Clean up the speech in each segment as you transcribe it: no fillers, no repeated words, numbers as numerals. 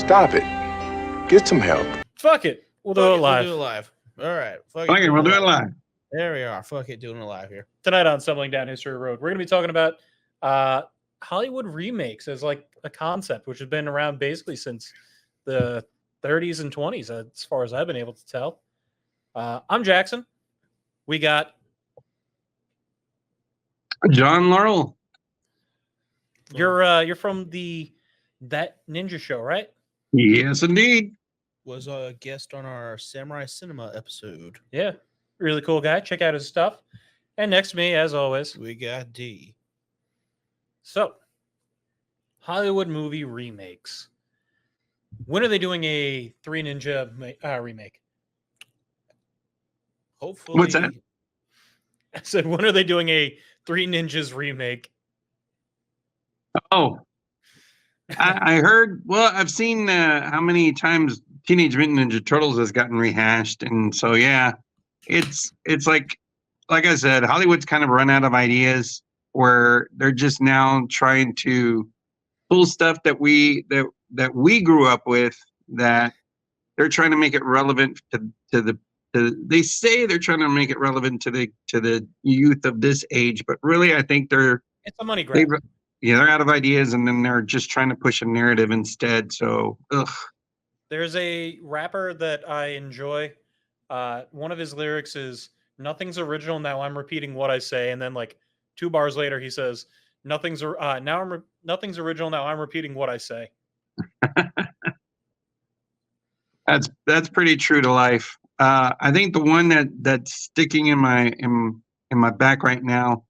Stop it. Get some help. Fuck it. We'll do it live. We'll do it live. All right. Fuck it, we'll do it live. There we are. Fuck it, doing it live here. Tonight on Stumbling Down History Road, we're going to be talking about Hollywood remakes as like a concept, which has been around basically since the 30s and 20s, as far as I've been able to tell. I'm Jackson. We got John Laurel. you're from that ninja show, right? Yes, indeed. Was a guest on our Samurai Cinema episode. Yeah, really cool guy. Check out his stuff. And next to me, as always, We got D. So, Hollywood movie remakes. When are they doing a Three Ninja remake? Hopefully. What's that? I said, when are they doing a Three Ninjas remake? Oh, I heard. Well, I've seen how many times Teenage Mutant Ninja Turtles has gotten rehashed, and so yeah, it's like I said, Hollywood's kind of run out of ideas where they're just now trying to pull stuff that we grew up with, that they're trying to make it relevant to they say they're trying to make it relevant to the youth of this age, but really I think it's a money grab. They're out of ideas, and then they're just trying to push a narrative instead. So, ugh. There's a rapper that I enjoy. One of his lyrics is, "Nothing's original, now I'm repeating what I say." And then like 2 bars later, he says, "Nothing's original, now I'm repeating what I say." That's pretty true to life. I think the one that's sticking in my back right now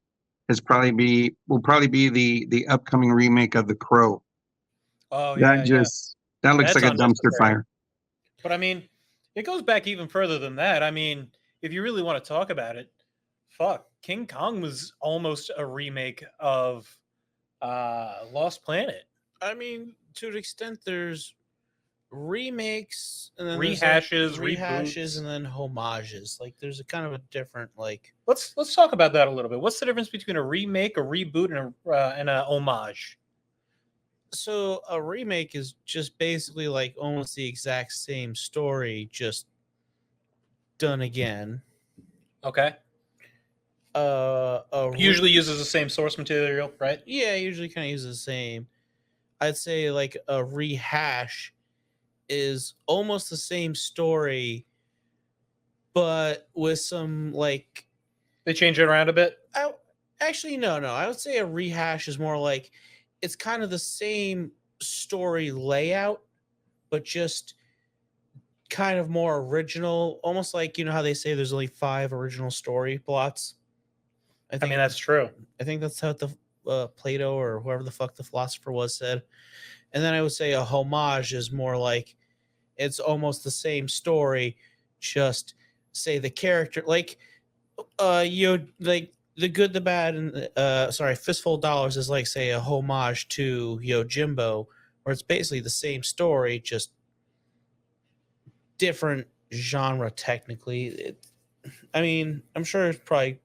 will probably be the upcoming remake of The Crow. Oh yeah, that looks like a dumpster fire. But I mean, it goes back even further than that. I mean, if you really want to talk about it, fuck, King Kong was almost a remake of Lost Planet. I mean, to an extent, there's remakes and then rehashes, rehashes, and then homages. Like, there's a kind of a different like. Let's talk about that a little bit. What's the difference between a remake, a reboot, and a homage? So a remake is just basically like almost the exact same story, just done again. Okay. Usually uses the same source material, right? Yeah, usually kind of uses the same. I'd say like a rehash is almost the same story, but with some like they change it around a bit. Actually, no. I would say a rehash is more like it's kind of the same story layout, but just kind of more original. Almost like, you know how they say there's only 5 original story plots. I mean, that's true. I think that's how the Plato or whoever the fuck the philosopher was said. And then I would say a homage is more like it's almost the same story, just say the character like like The Good, the Bad, and Fistful of Dollars is like, say, a homage to Yojimbo, where it's basically the same story, just different genre technically. I mean, I'm sure it's probably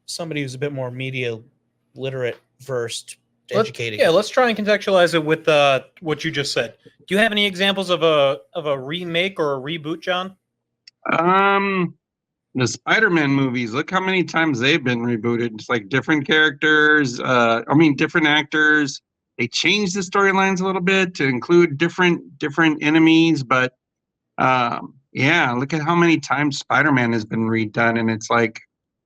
somebody who's a bit more media literate, versed, educated. Let's try and contextualize it with what you just said. Do you have any examples of a remake or a reboot, John? The Spider-Man movies, look how many times they've been rebooted. It's like different characters, different actors. They changed the storylines a little bit to include different enemies, but look at how many times Spider-Man has been redone, and it's like,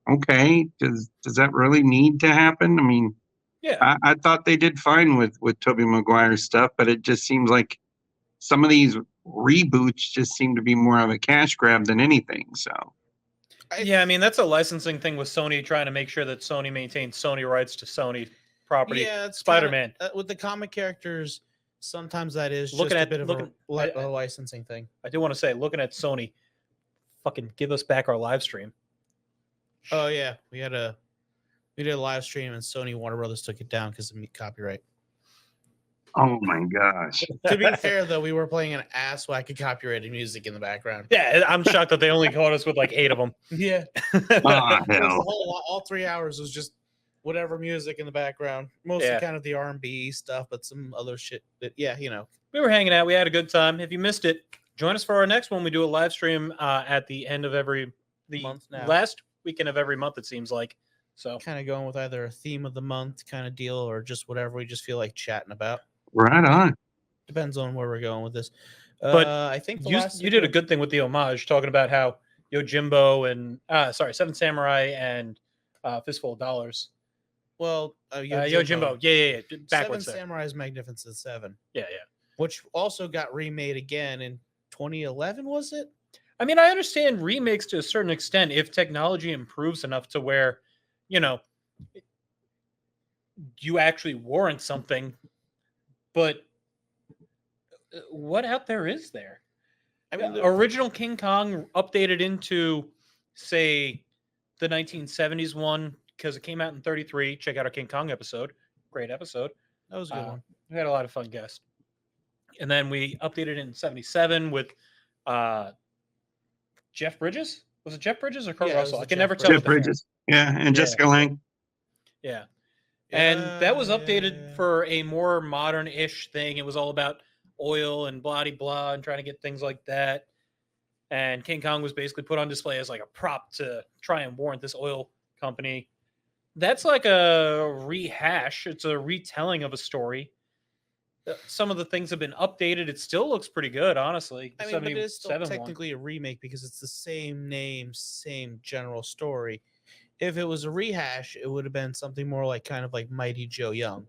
okay, does that really need to happen? I mean, yeah, I thought they did fine with Tobey Maguire's stuff, but it just seems like some of these reboots just seem to be more of a cash grab than anything. So. Yeah, I mean, that's a licensing thing with Sony trying to make sure that Sony maintains Sony rights to Sony property. Yeah, it's Spider-Man. With the comic characters, sometimes that is just a bit of a licensing thing. I do want to say, looking at Sony, fucking give us back our live stream. Oh, yeah. We did a live stream, and Sony Warner Brothers took it down because of copyright. Oh my gosh. To be fair, though, we were playing an ass whack of copyrighted music in the background. Yeah, I'm shocked that they only caught us with like 8 of them. Yeah. Hell. All 3 hours was just whatever music in the background. Mostly kind of the R&B stuff, but some other shit that, we were hanging out. We had a good time. If you missed it, join us for our next one. We do a live stream at the end of the Month now. last weekend of every month, it seems like. So Kind of going with either a theme of the month kind of deal or just whatever we just feel like chatting about. Right on. Depends on where we're going with this. But I think you did a good thing with the homage, talking about how Yojimbo and Seven Samurai and Fistful of Dollars. Well, Yojimbo. Yeah. Seven Backwards there. Samurai's Magnificent Seven, Yeah. which also got remade again in 2011, was it? I mean, I understand remakes to a certain extent if technology improves enough to where, you actually warrant something. But what out there is there? I mean, The original King Kong updated into, say, the 1970s one because it came out in 33. Check out our King Kong episode. Great episode. that was a good one. We had a lot of fun guests. And then we updated it in 77 with Jeff Bridges. Was it Jeff Bridges or Kurt Yeah, it Russell? was I can Jeff never tell. Jeff with the hair. Bridges. Yeah, and Yeah. Jessica Lange. Yeah. And that was updated Yeah. for a more modern-ish thing. It was all about oil and blah blah and trying to get things like that. And King Kong was basically put on display as like a prop to try and warrant this oil company. That's like a rehash. It's a retelling of a story. Some of the things have been updated. It still looks pretty good, honestly. I mean, but it is still 77 one. technically a remake because it's the same name, same general story. If it was a rehash, it would have been something more like kind of like Mighty Joe Young,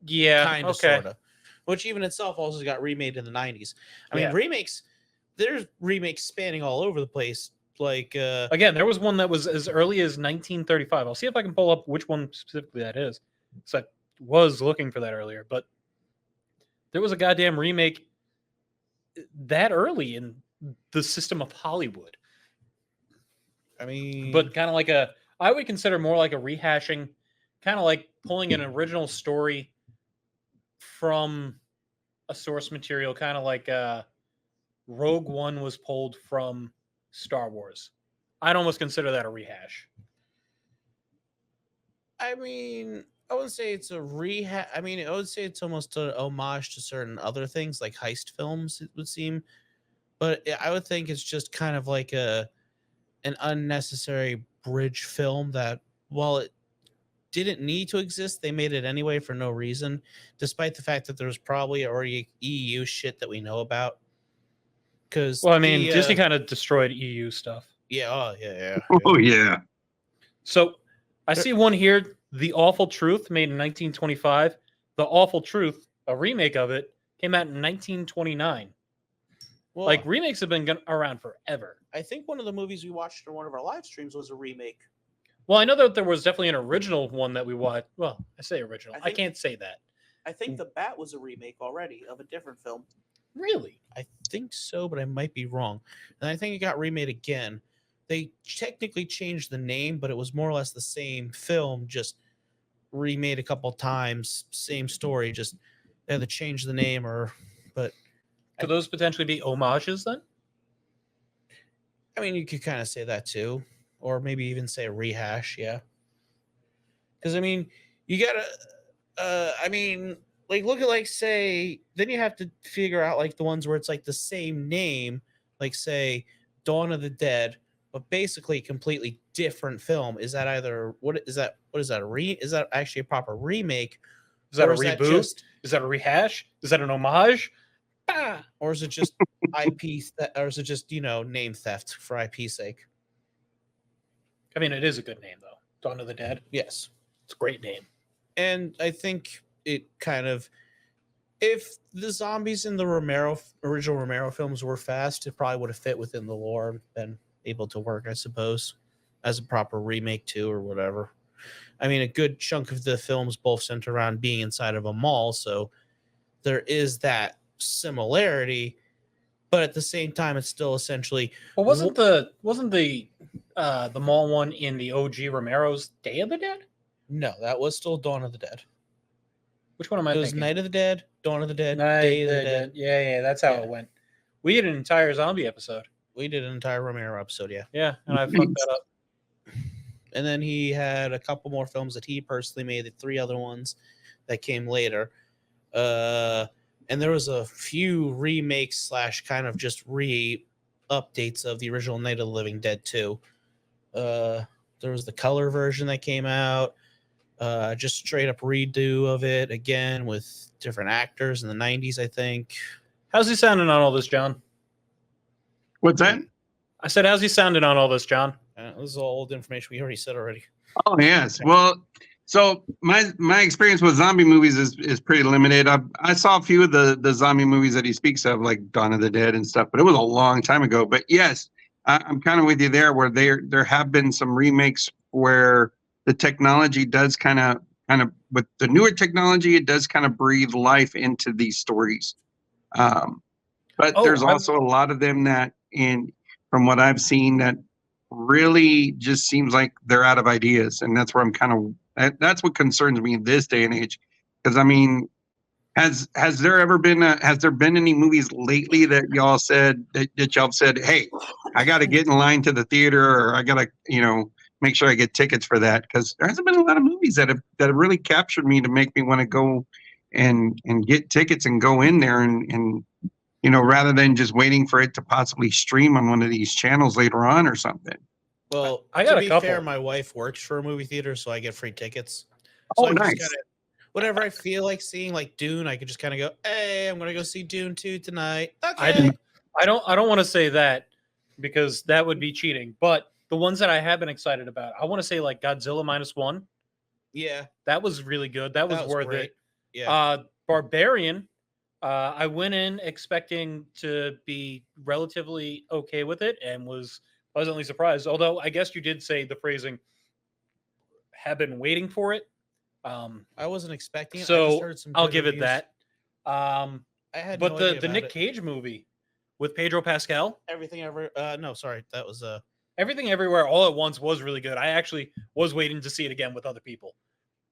Yeah. kind of, okay. sort of, which even itself also got remade in the 90s. I Yeah. mean, remakes, there's remakes spanning all over the place. Like, Again, there was one that was as early as 1935. I'll see if I can pull up which one specifically that is. So I was looking for that earlier, but there was a goddamn remake that early in the system of Hollywood. I mean, But kind of like I would consider more like a rehashing, kind of like pulling an original story from a source material, kind of like Rogue One was pulled from Star Wars. I'd almost consider that a rehash. I mean, I wouldn't say it's a rehash. I mean, I would say it's almost an homage to certain other things like heist films, it would seem. But I would think it's just kind of like an unnecessary bridge film that, while it didn't need to exist, they made it anyway for no reason, despite the fact that there's probably already EU shit that we know about. Because Well, I mean, Disney kind of destroyed EU stuff. yeah, Oh yeah. So I see one here, The Awful Truth, made in 1925. The Awful Truth, a remake of it, came out in 1929. Well, Like, remakes have been around forever. I think one of the movies we watched on one of our live streams was a remake. Well, I know that there was definitely an original one that we watched. Well, I say original. I I think- can't say that. I think The Bat was a remake already of a different film. Really? I think so, but I might be wrong. And I think it got remade again. They technically changed the name, but it was more or less the same film, just remade a couple times, same story, just they had to change the name but Could those potentially be homages then? I mean, you could kind of say that too, or maybe even say a rehash, yeah. Because I mean, you gotta, I mean, like look at like say, then you have to figure out like the ones where it's like the same name, like say Dawn of the Dead, but basically completely different film. Is that either what is that? What is that? Is that actually a proper remake? Is that Or a is that reboot? just- Is that a rehash? Is that an homage? Ah! Or is it just or is it just name theft for IP sake? I mean, it is a good name, though. Dawn of the Dead. Yes. It's a great name. And I think it kind of, if the zombies in the original Romero films were fast, it probably would have fit within the lore and been able to work, I suppose, as a proper remake too, or whatever. I mean, a good chunk of the films both center around being inside of a mall, so there is that similarity, but at the same time, it's still essentially Well, wasn't the mall one in the OG Romero's Day of the Dead? no, that was still Dawn of the Dead. Which one am I It was thinking? Night of the Dead, Dawn of the Dead, Night Day of of the Dead. Yeah, that's how Yeah. it went. We did an entire zombie episode. We did an entire Romero episode, yeah. Yeah, and I fucked that up. And then he had a couple more films that he personally made, the 3 other ones that came later. and there was a few remakes / kind of just updates of the original Night of the Living Dead 2. There was the color version that came out, just straight up redo of it again with different actors in the 90s, I think. How's he sounding on all this, John? What's that? I said, how's he sounding on all this, John? This is all old information we already said already. Oh yes. Well, so my experience with zombie movies is pretty limited. I saw a few of the zombie movies that he speaks of, like Dawn of the Dead and stuff, but it was a long time ago. But yes, I'm kind of with you there, where there have been some remakes where the technology does kind of with the newer technology, it does kind of breathe life into these stories. But there's also a lot of them that, from what I've seen, that really just seems like they're out of ideas, and that's where I'm kind of that's what concerns me in this day and age. Because I mean, has there been any movies lately that y'all said that y'all said, hey, I got to get in line to the theater, or I got to make sure I get tickets for that? Because there hasn't been a lot of movies that have really captured me to make me want to go and get tickets and go in there and rather than just waiting for it to possibly stream on one of these channels later on or something. Well, I got to a be couple. fair, my wife works for a movie theater, so I get free tickets. So Nice. Whatever I feel like seeing, like Dune, I could just kind of go, hey, I'm going to go see Dune 2 tonight. Okay. I don't want to say that because that would be cheating. But the ones that I have been excited about, I want to say like Godzilla -1. Yeah. That was really good. That was worth great. it. Yeah. Barbarian. I went in expecting to be relatively okay with it and was pleasantly surprised. Although I guess you did say the phrasing, have been waiting for it. I wasn't expecting it. So I just heard some I'll good give reviews. it that. I had But no the idea about Nick it. Cage movie with Pedro Pascal, Everything Ever. No, sorry. That was Everything Everywhere All at Once was really good. I actually was waiting to see it again with other people.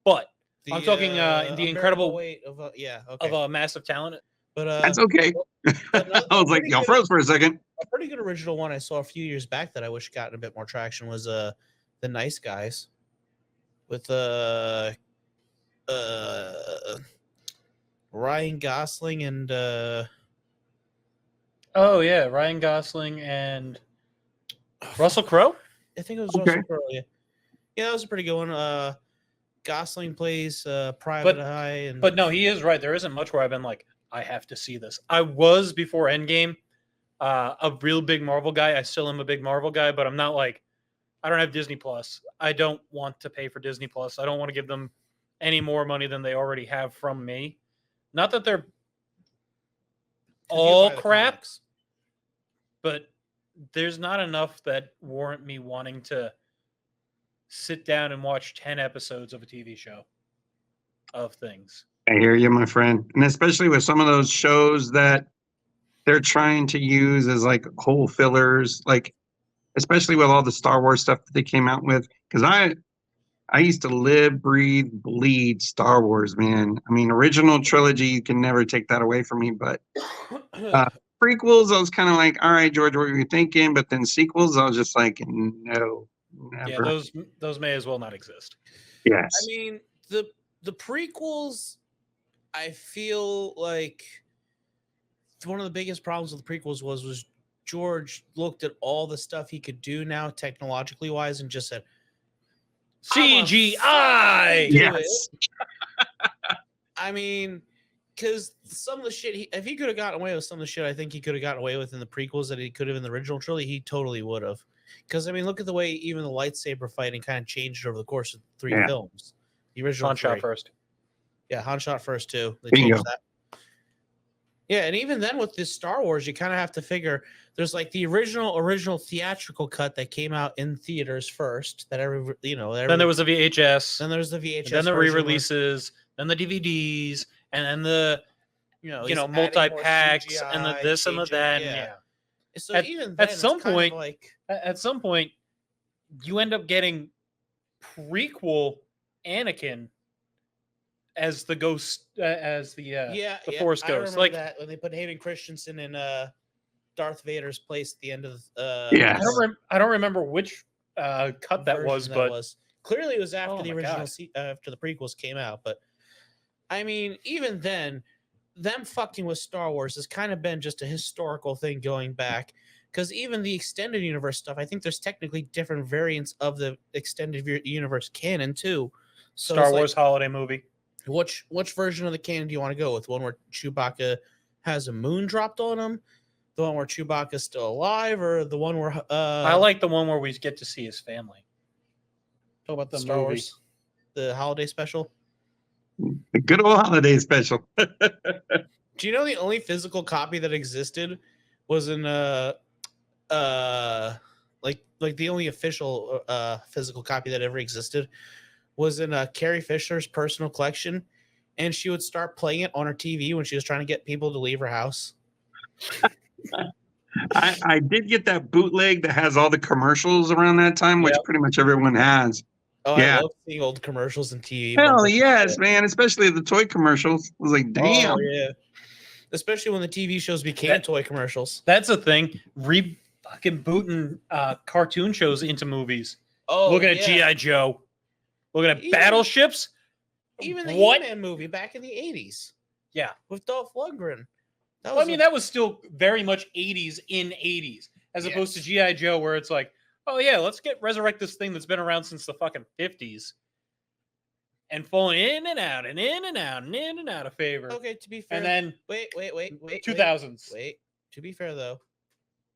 But I'm talking the incredible weight of okay. of a massive talent. But That's okay. I was like, y'all froze for a second. A pretty good original one I saw a few years back that I wish gotten a bit more traction was The Nice Guys with Ryan Gosling and Oh yeah, Ryan Gosling and Russell Crowe. I think it was Okay. Russell Crowe. Yeah, that was a pretty good one. Gosling plays Private Eye, But no, he is right. There isn't much where I've been like, I have to see this. I was before Endgame, a real big Marvel guy. I still am a big Marvel guy, but I'm not like, I don't have Disney Plus. I don't want to pay for Disney Plus. I don't want to give them any more money than they already have from me. Not that they're all crap, but there's not enough that warrant me wanting to sit down and watch 10 episodes of a TV show of things. I hear you, my friend. And especially with some of those shows that they're trying to use as like whole fillers, like especially with all the Star Wars stuff that they came out with. Because I used to live, breathe, bleed Star Wars, man. I mean, original trilogy, you can never take that away from me. But prequels, I was kind of like, all right, George, what were you thinking? But then sequels, I was just like, no, never. Yeah, those may as well not exist. Yes. I mean, the prequels, I feel like one of the biggest problems with the prequels was George looked at all the stuff he could do now technologically wise and just said, CGI. Yes. I mean, because some of the shit, if he could have gotten away with some of the shit I think he could have gotten away with in the prequels that he could have in the original trilogy, he totally would have. Because, I mean, look at the way even the lightsaber fighting kind of changed over the course of 3 films. The original Han shot first. Yeah, Han shot first, too. They Bingo. changed that. Yeah, and even then with this Star Wars, you kind of have to figure there's like the original theatrical cut that came out in theaters first. That then there was the VHS. Then there was the VHS. And then the re-releases. Then the DVDs. And then the multi-packs and the this and the that. Yeah. So at some point, you end up getting prequel Anakin as the ghost, as the Force ghost. Like that when they put Hayden Christensen in Darth Vader's place at the end of Yes. I don't remember which cut that was, but clearly it was after the original after the prequels came out. But I mean, even then, them fucking with Star Wars has kind of been just a historical thing going back. Because even the extended universe stuff, I think there's technically different variants of the extended universe canon too. So Star it's like, Wars holiday movie. which version of the canon do you want to go with? The one where Chewbacca has a moon dropped on him, the one where Chewbacca's still alive, or the one where I like the one where we get to see his family. talk about the the Star movie. Wars, the holiday special. The good old holiday special. Do you know the only physical copy that existed was in like the only official physical copy that ever existed was in Carrie Fisher's personal collection, and she would start playing it on her TV when she was trying to get people to leave her house. I did get that bootleg that has all the commercials around that time, which Yep. pretty much everyone has. Oh, Yeah. I love seeing old commercials and TV. Hell bumpers. yes, man! Especially the toy commercials. I was like, damn. Oh yeah, especially when the TV shows became toy commercials. That's a thing. Fucking booting cartoon shows into movies. Oh, Looking at yeah. G.I. Joe. Looking at Even- battleships. Even the What? He-Man movie back in the 80s. Yeah. With Dolph Lundgren. That Well, I mean, that was still very much 80s in 80s, as Yes. opposed to G.I. Joe, where it's like, oh, yeah, let's resurrect this thing that's been around since the fucking 50s and falling in and out and in and out and in and out of favor. okay, to be fair. And then Wait. 2000s. Wait. To be fair, though,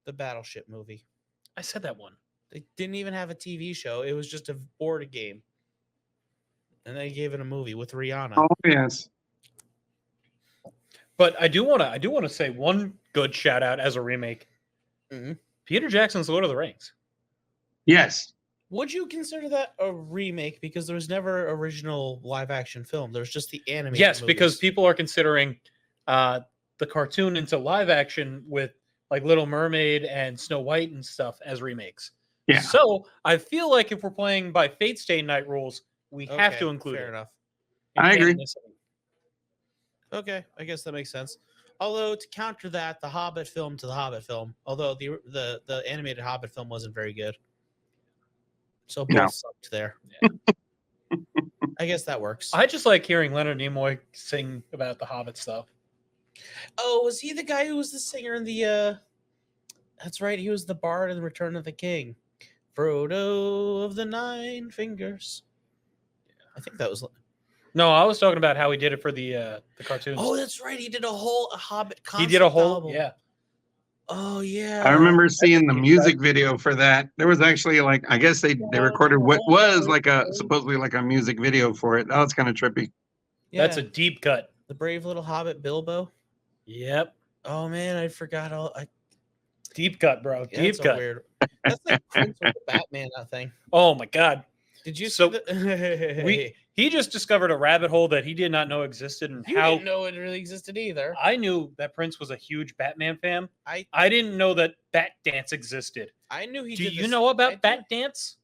the Battleship movie. I said that one. They didn't even have a TV show. It was just a board game. And they gave it a movie with Rihanna. Oh yes. But I do want to say one good shout out as a remake. Mhm. Peter Jackson's Lord of the Rings. Yes. Would you consider that a remake? Because there was never original live action film. There was just the animated Yes, because movies. people are considering the cartoon into live action with like Little Mermaid and Snow White and stuff as remakes. Yeah. So I feel like if we're playing by Fate Stay Night rules, we have Okay, to include fair it. enough. in I agree. canonicity. Okay, I guess that makes sense. Although to counter that, the Hobbit film to the Hobbit film, although the animated Hobbit film wasn't very good, so both No. sucked there. I guess that works. I just like hearing Leonard Nimoy sing about the Hobbit stuff. Oh, was he the guy who was the singer in the? That's right, he was the bard in the Return of the King, Frodo of the Nine Fingers. I think that was. No, I was talking about how he did it for the cartoons. Oh, that's right. He did a Hobbit. he Concept did a whole album. yeah. Oh yeah. I remember seeing the music video for that. There was actually like I guess they recorded what was like a supposedly like a music video for it. That was kind of trippy. Yeah, That's a deep cut. the brave little Hobbit Bilbo. Yep. Oh man, I forgot all. Deep cut, bro. Yeah, Deep that's a cut. weird. That's like Prince with the Batman thing. Oh my god. Did you So, see the? He just discovered a rabbit hole that he did not know existed, and You how didn't know it really existed either. I knew that Prince was a huge Batman fan. I I didn't know that Bat Dance existed. I knew he Do did. you this- know I about did. Bat Dance?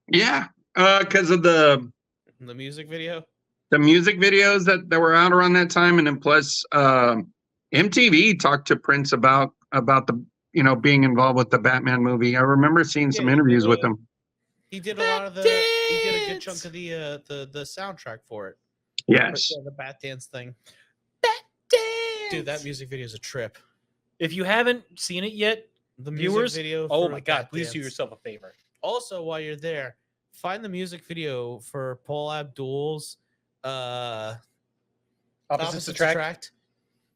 Yeah, because of the music video? music videos that were out around that time, and then plus MTV talked to Prince about the being involved with the Batman movie. I remember seeing some Yeah, interviews with him. He did a lot of the. He did a good chunk of the soundtrack for it. Yes. The Bat Dance thing. Bat Dance. Dude, that music video is a trip. If you haven't seen it yet, The viewers, music video. oh for my god, Bat please do Dance. yourself a favor. Also, while you're there, find the music video for Paul Abdul's Opposites attract. Attract.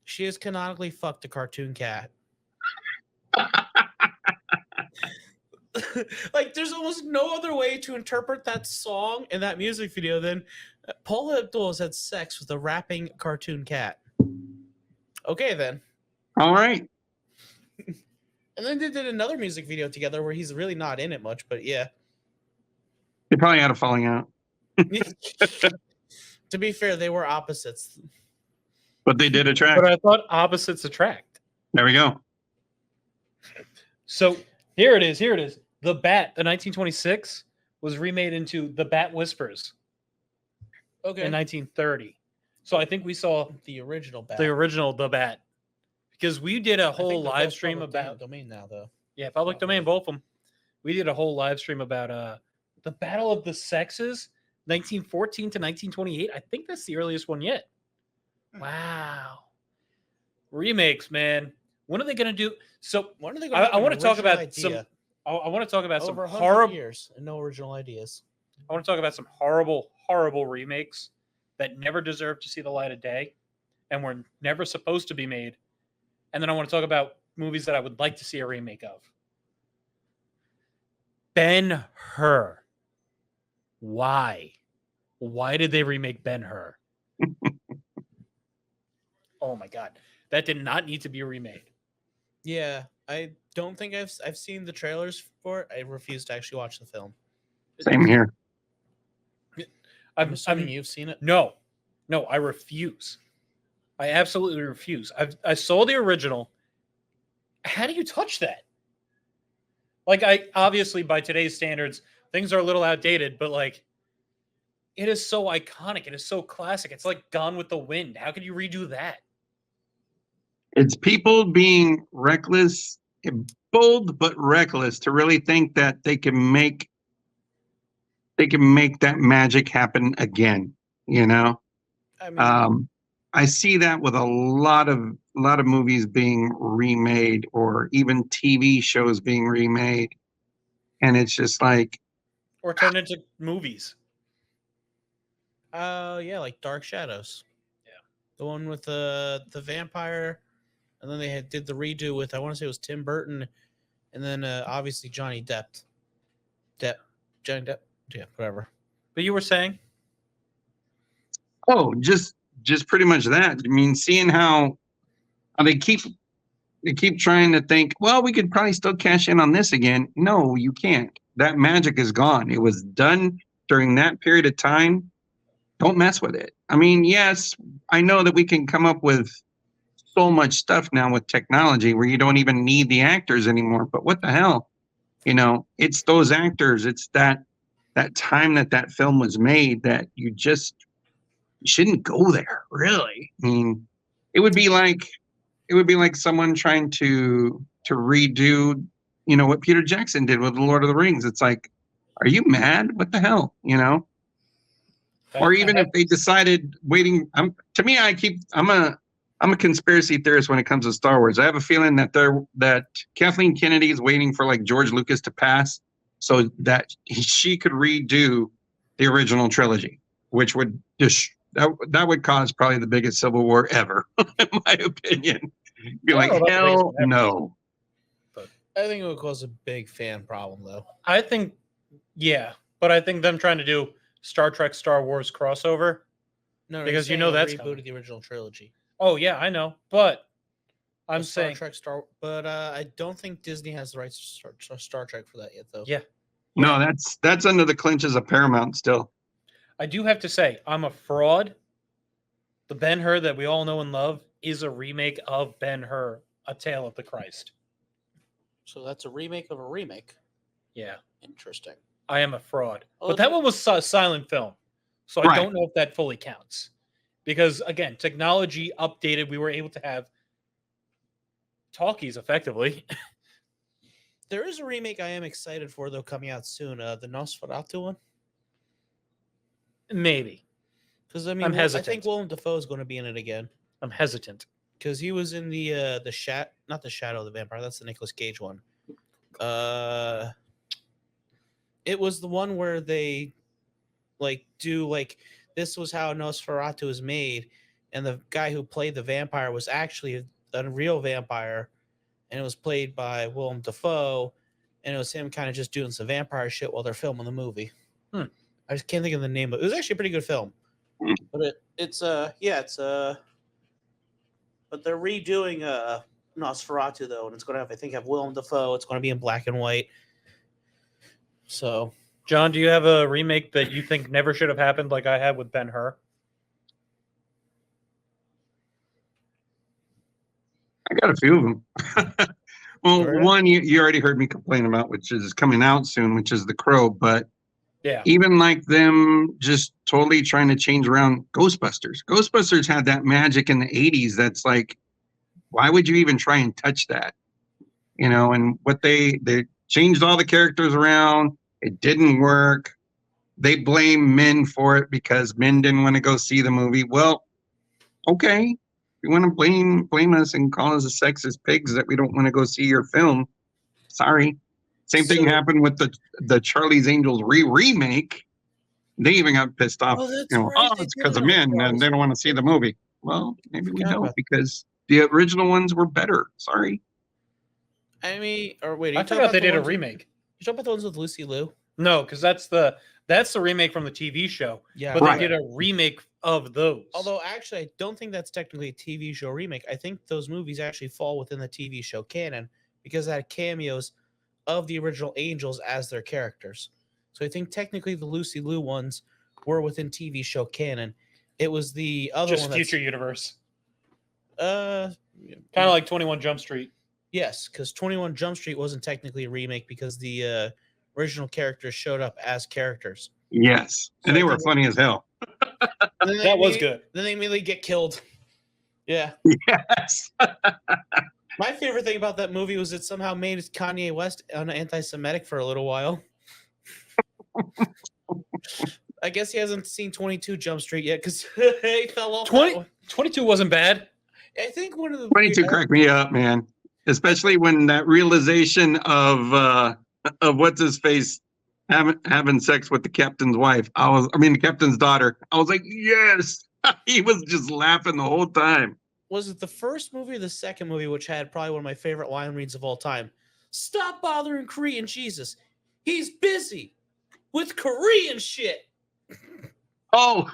She has canonically fucked a cartoon cat. Like, there's almost no other way to interpret that song and that music video than Paul Abdul has had sex with a rapping cartoon cat. Okay, then. All right. And then they did another music video together where he's really not in it much, but yeah. They probably had a falling out, To be fair, they were opposites. but they did attract. But I thought opposites attract. There we go. So here it is. Here it is. The Bat, the 1926, was remade into The Bat Whispers Okay. in 1930. So I think we saw The original Bat. the original The Bat because we did a I think whole they're live both stream public about domain now, though. yeah public domain, both of them. We did a whole live stream about the Battle of the Sexes, 1914 to 1928. I think that's the earliest one yet. Wow. remakes, man. When are they gonna do? So When are they going to I want to talk about idea? I want to talk about Over some 100 horrible. years and no original ideas. I want to talk about some horrible remakes that never deserved to see the light of day and were never supposed to be made. And then I want to talk about movies that I would like to see a remake of. Ben-Hur. Why? Why did they remake Ben-Hur? Oh my god. That did not need to be remade. Yeah, I don't think I've seen the trailers for it. I refuse to actually watch the film. Same here. I'm assuming you've seen it. No, I refuse. I absolutely refuse. I saw the original. How do you touch that? Like, I obviously by today's standards, things are a little outdated, but like, it is so iconic. It is so classic. It's like Gone with the Wind. How could you redo that? It's people being reckless, bold but reckless, to really think that they can make that magic happen again. You know, I mean, I see that with a lot of movies being remade, or even TV shows being remade, and it's just like, Or turned into movies. yeah, like Dark Shadows. Yeah. The one with the vampire, and then they did the redo with, I want to say it was Tim Burton, and then obviously Johnny Depp. Johnny Depp. Yeah, whatever. But you were saying? oh, just pretty much that. I mean, seeing how they keep trying to think, well, we could probably still cash in on this again. No, you can't. That magic is gone. It was done during that period of time. Don't mess with it. I mean, yes, I know that we can come up with so much stuff now with technology where you don't even need the actors anymore, but what the hell? You know, it's those actors, it's that time that film was made, that you shouldn't go there, really. I mean, it would be like someone trying to redo, what Peter Jackson did with the Lord of the Rings. It's like, are you mad? What the hell? Or even if they decided I'm a conspiracy theorist when it comes to Star Wars. I have a feeling that Kathleen Kennedy is waiting for like George Lucas to pass so that she could redo the original trilogy, which would that would cause probably the biggest civil war ever, in my opinion. Be like, hell no. But I think it would cause a big fan problem, though. I think, yeah, but I think them trying to do Star Trek, Star Wars crossover. No, because that's that's reboot coming. of the original trilogy. Oh yeah, I know, but I'm Star saying Trek, but I don't think Disney has the rights to Star Trek for that yet, though. Yeah. No, that's under the clinches of Paramount still. I do have to say, I'm a fraud. The Ben-Hur that we all know and love is a remake of Ben-Hur, A Tale of the Christ. So that's a remake of a remake. Yeah. Interesting. I am a fraud. Oh, but that one was a silent film. So I Right. don't know if that fully counts. Because, again, technology updated. We were able to have talkies, effectively. There is a remake I am excited for, though, coming out soon. The Nosferatu one. Maybe. Because, I mean, I'm I hesitant. think Willem Dafoe is going to be in it again. I'm hesitant. Because he was in not the Shadow of the Vampire. That's the Nicolas Cage one. It was the one where they this was how Nosferatu was made, and the guy who played the vampire was actually a real vampire, and it was played by Willem Dafoe, and it was him kind of just doing some vampire shit while they're filming the movie. I just can't think of the name of it. It was actually a pretty good film. But but they're redoing Nosferatu, though, and it's going to have Willem Dafoe. It's going to be in black and white. So, John, do you have a remake that you think never should have happened, like I had with Ben-Hur? I got a few of them. Well, Sure. one you already heard me complain about, which is coming out soon, which is The Crow. But Yeah. even like them just totally trying to change around Ghostbusters. Ghostbusters had that magic in the 80s that's like, why would you even try and touch that? And what they changed all the characters around. It didn't work. They blame men for it because men didn't want to go see the movie. Well, okay. you want to blame us and call us a sexist pigs that we don't want to go see your film, sorry. Same thing happened with the Charlie's Angels remake. They even got pissed off. Oh, that's right. Oh, They it's did because of have a men and Charlie's they don't want to see the movie. Well, maybe we Forgot don't about- because the original ones were better. Sorry. I mean, or wait, are you I talking forgot about they the did a ones with- remake. You talking about the ones with Lucy Liu? No, because that's the remake from the TV show. Yeah, But Right. they did a remake of those. Although actually, I don't think that's technically a TV show remake. I think those movies actually fall within the TV show canon because they had cameos of the original Angels as their characters. So I think technically the Lucy Liu ones were within TV show canon. It was the other just one that's future universe, kind kind of like 21 Jump Street. yes, because 21 Jump Street wasn't technically a remake because the original characters showed up as characters. Yes. And they were funny as hell. And then they That was immediately- good. Then they immediately get killed. Yeah. Yes. My favorite thing about that movie was it somehow made Kanye West anti-Semitic for a little while. I guess he hasn't seen 22 Jump Street yet because he fell off. 22 wasn't bad. I think one of the 22 cracked me up, man. Especially when that realization of what's his face having sex with the captain's wife. The captain's daughter. I was like, yes. He was just laughing the whole time. Was it the first movie or the second movie which had probably one of my favorite line reads of all time? Stop bothering Korean Jesus. He's busy with Korean shit. Oh,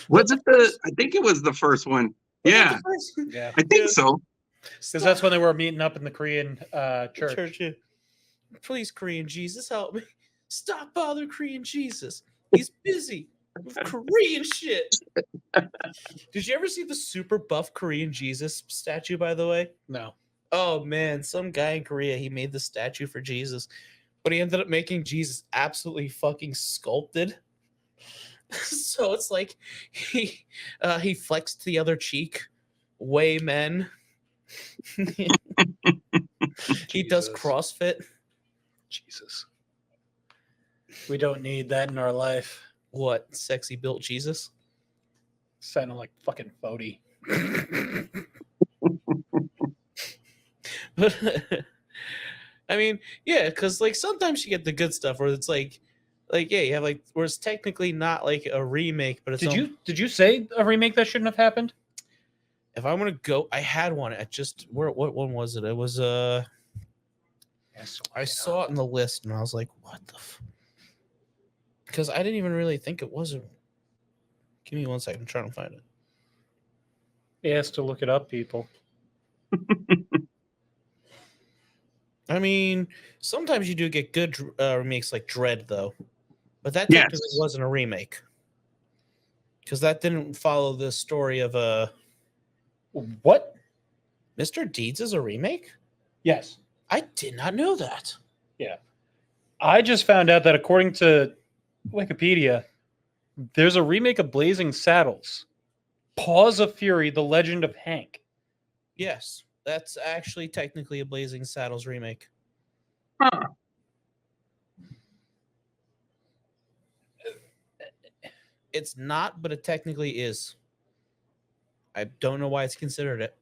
was it I think it was the first one. Was it Yeah, the first- Yeah, I think Yeah. so. because that's when they were meeting up in the Korean church. Yeah. Please, Korean Jesus, help me. Stop bothering Korean Jesus. He's busy with Korean shit. Did you ever see the super buff Korean Jesus statue, by the way? No, Oh, man. Some guy in Korea, he made the statue for Jesus, but he ended up making Jesus absolutely fucking sculpted. So it's like he flexed the other cheek. Way men. He does Jesus. CrossFit. Jesus, we don't need that in our life. What? Sexy built Jesus? Sounding like fucking Bodie. But I mean, yeah, because like sometimes you get the good stuff where it's like yeah, you have like where it's technically not like a remake, but it's Did you say a remake that shouldn't have happened? if I'm gonna go, I had one. I just what one was it? It was Yes, I saw it in the list and I was like, what the because I didn't even really think it was a give me 1 second, I'm trying to find it. He has to look it up, people. I mean, sometimes you do get good remakes like Dread, though, but that Yes. technically wasn't a remake because that didn't follow the story of What? Mr. Deeds is a remake. Yes. I did not know that. I just found out that according to Wikipedia, there's a remake of Blazing Saddles. Paws of Fury, The Legend of Hank. Yes, that's actually technically a Blazing Saddles remake. Huh. It's not, but it technically is. I don't know why it's considered it.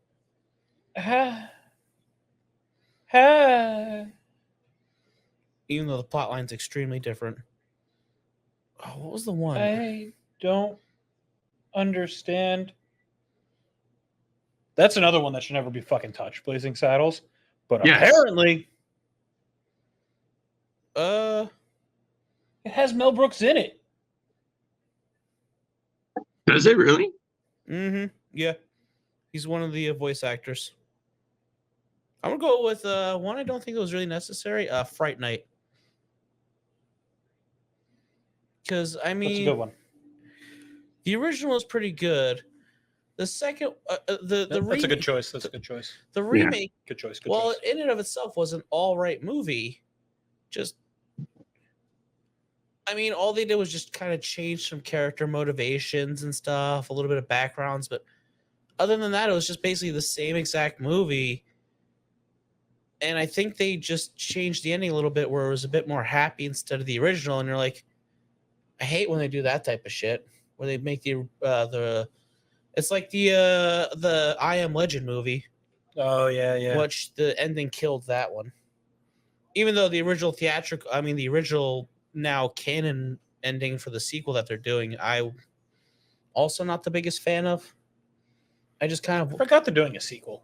Even though the plot line's extremely different. Oh, what was the one? I don't understand. That's another one that should never be fucking touched, Blazing Saddles. But Yes. apparently, Uh, it has Mel Brooks in it. Does it really? yeah. He's one of the voice actors. I'm gonna go with one I don't think it was really necessary. Fright Night. Because I That's a mean, good one. the original is pretty good. The second, That's a good choice. That's a good choice. The remake, Good choice. Good well, choice. in and of itself was an all right movie. Just, I mean, all they did was just kind of change some character motivations and stuff, a little bit of backgrounds, but other than that, it was just basically the same exact movie. And I think they just changed the ending a little bit where it was a bit more happy instead of the original. And you're like, I hate when they do that type of shit, where they make the It's like the I Am Legend movie, Oh yeah, yeah. which the ending killed that one. Even though the original now canon ending for the sequel that they're doing, I also not the biggest fan of. I just kind I of forgot they're doing a sequel.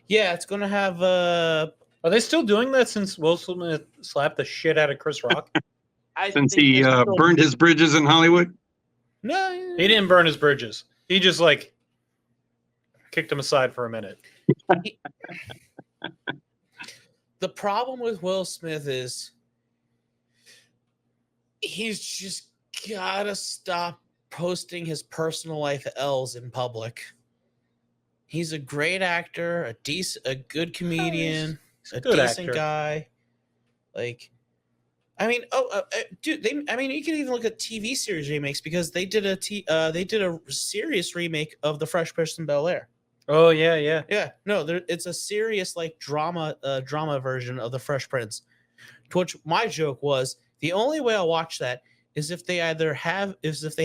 it's gonna have Are they still doing that since Will Smith slapped the shit out of Chris Rock? I Since think he they're still- burned his bridges in Hollywood. No, He didn't burn his bridges. He just like kicked him aside for a minute. the problem with Will Smith is he's just gotta stop posting his personal life L's in public. He's a great actor, a good comedian, He's a good decent actor. guy. Like, dude, you can even look at TV series remakes because they did a serious remake of The Fresh Prince of Bel-Air. Oh yeah, yeah. Yeah, no, it's a serious like drama version of The Fresh Prince. To which my joke was the only way I'll watch that is if they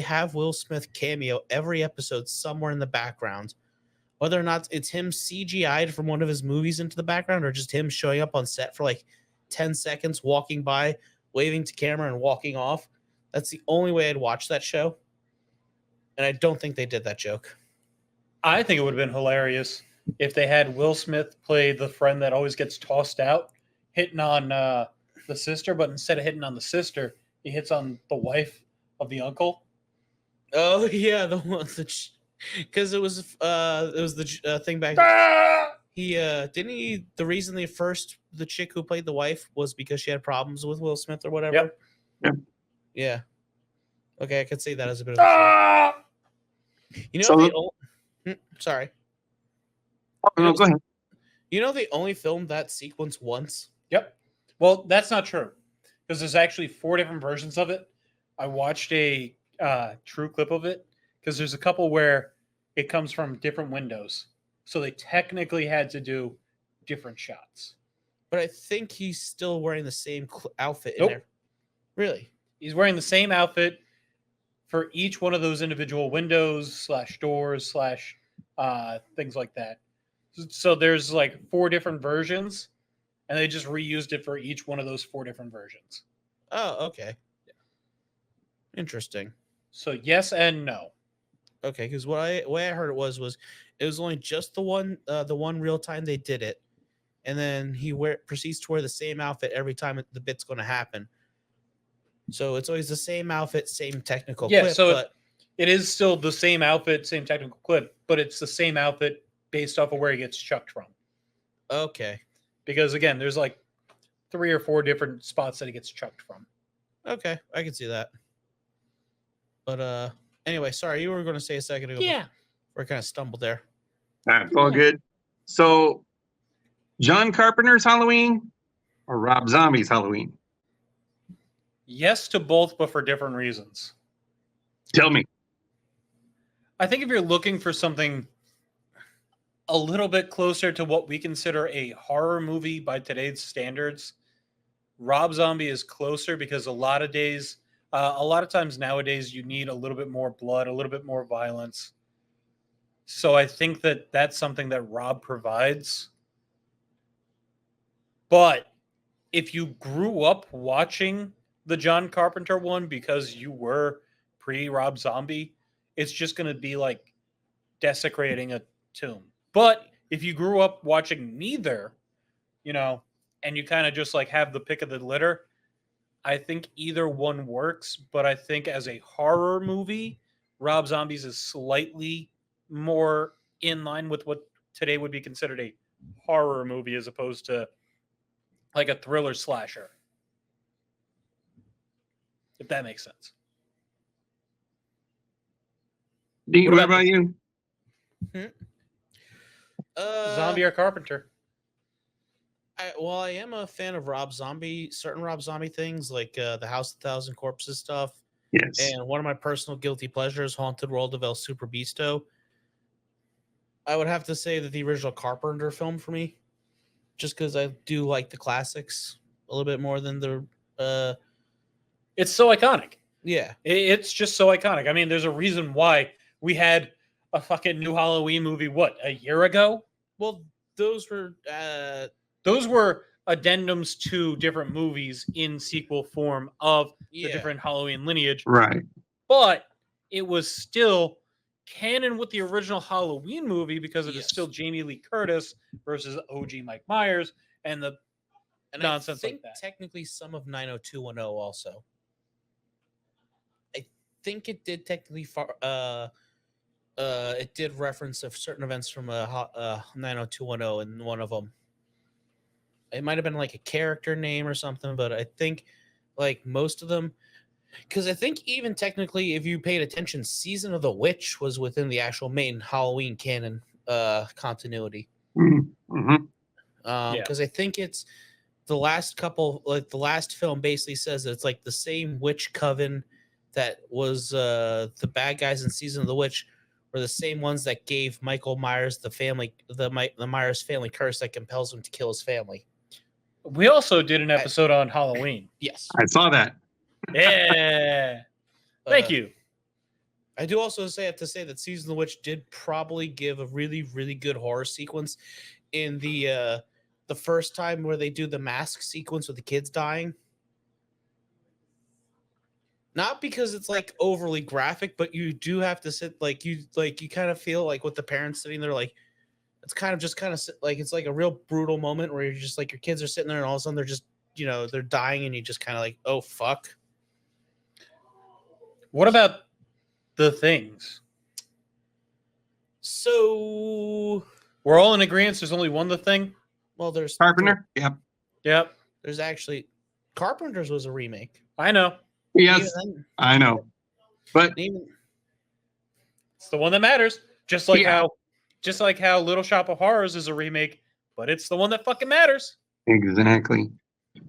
have Will Smith cameo every episode somewhere in the background, whether or not it's him CGI'd from one of his movies into the background or just him showing up on set for like 10 seconds, walking by, waving to camera, and walking off. That's the only way I'd watch that show. And I don't think they did that joke. I think it would have been hilarious if they had Will Smith play the friend that always gets tossed out, hitting on the sister, but instead of hitting on the sister, he hits on the wife of the uncle. Oh yeah, the one because it was the thing back. He didn't he. The reason the chick who played the wife was because she had problems with Will Smith or whatever. Yep. Yep. Yeah. Okay, I could see that as a bit of a joke. You know, So- sorry. Oh, no, go ahead. You know, they only filmed that sequence once. Yep. Well, that's not true because there's actually 4 different versions of it. I watched a true clip of it because there's a couple where it comes from different windows. So they technically had to do different shots. But I think he's still wearing the same outfit in Nope. there. Really? He's wearing the same outfit for each one of those individual windows / doors / things like that. So there's like 4 different versions, and they just reused it for each one of those 4 different versions. Oh, okay. Interesting. So yes and no. Okay, because way I heard it was only just the one real time they did it, and then he proceeds to wear the same outfit every time the bit's going to happen. So it's always the same outfit, same technical clip. So but it is still the same outfit, same technical clip, but it's the same outfit based off of where he gets chucked from. okay, Because again, there's like 3 or 4 different spots that he gets chucked from. okay, I can see that. But anyway, sorry, you were going to say a second ago. Yeah. We kind of stumbled there. That's all good. So, John Carpenter's Halloween or Rob Zombie's Halloween? Yes to both, but for different reasons. Tell me. I think if you're looking for something a little bit closer to what we consider a horror movie by today's standards, Rob Zombie is closer because a lot of times nowadays you need a little bit more blood, a little bit more violence. So I think that that's something that Rob provides. But if you grew up watching the John Carpenter one because you were pre-Rob Zombie, it's just going to be like desecrating a tomb. But if you grew up watching neither, and you kind of just like have the pick of the litter, I think either one works. But I think as a horror movie, Rob Zombie's is slightly more in line with what today would be considered a horror movie as opposed to like a thriller slasher. If that makes sense. What What about you? Zombie or Carpenter? I am a fan of certain Rob Zombie things like the House of 1,000 Corpses stuff. Yes. And one of my personal guilty pleasures, Haunted World of El Super Beasto. I would have to say that the original Carpenter film for me, just because I do like the classics a little bit more than the. It's so iconic. Yeah. It's just so iconic. I mean, there's a reason why we had a fucking new Halloween movie, what, a year ago? Well, those were Those were addendums to different movies in sequel form of the yeah. different Halloween lineage, Right. but it was still canon with the original Halloween movie because it is Yes. still Jamie Lee Curtis versus OG Mike Myers and the And nonsense I think like that. technically some of 90210 also. I think it did technically it did reference of certain events from 90210 in one of them. It might have been like a character name or something, but I think like most of them, because I think even technically, if you paid attention, Season of the Witch was within the actual main Halloween canon continuity. Mm-hmm. Because I think it's the last couple, like the last film basically says that it's like the same witch coven that was the bad guys in Season of the Witch were the same ones that gave Michael Myers the Myers family curse that compels him to kill his family. We also did an episode on Halloween. Yes. I saw that. Yeah. Thank you. I do also have to say that Season of the Witch did probably give a really, really good horror sequence in the first time where they do the mask sequence with the kids dying. Not because it's like overly graphic, but you do have to sit you kind of feel like with the parents sitting there, like it's kind of like it's like a real brutal moment where you're just like your kids are sitting there and all of a sudden they're just they're dying and you just kind of like, oh fuck. What about The Things? So We're all in agreement. There's only one The Thing. well, there's Carpenter. Yep. Yep. There's actually Carpenter's was a remake. I know. Yes, Even I know. But then, It's the one that matters. Just like Yeah. how Little Shop of Horrors is a remake, but it's the one that fucking matters. exactly.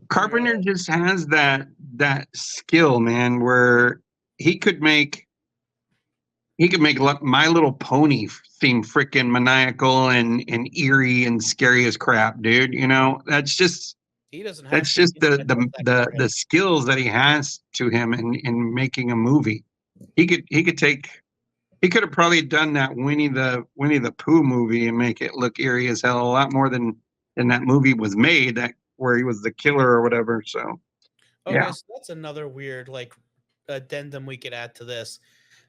Carpenter just has that skill, man, where he could make My Little Pony seem freaking maniacal and eerie and scary as crap, dude. You know, that's just he doesn't have that's to. just He's got that the character. skills that he has to him in making a movie. He could have probably done that Winnie the Pooh movie and make it look eerie as hell a lot more than that movie was made, that where he was the killer or whatever. So Okay, yeah. so that's another weird like addendum we could add to this.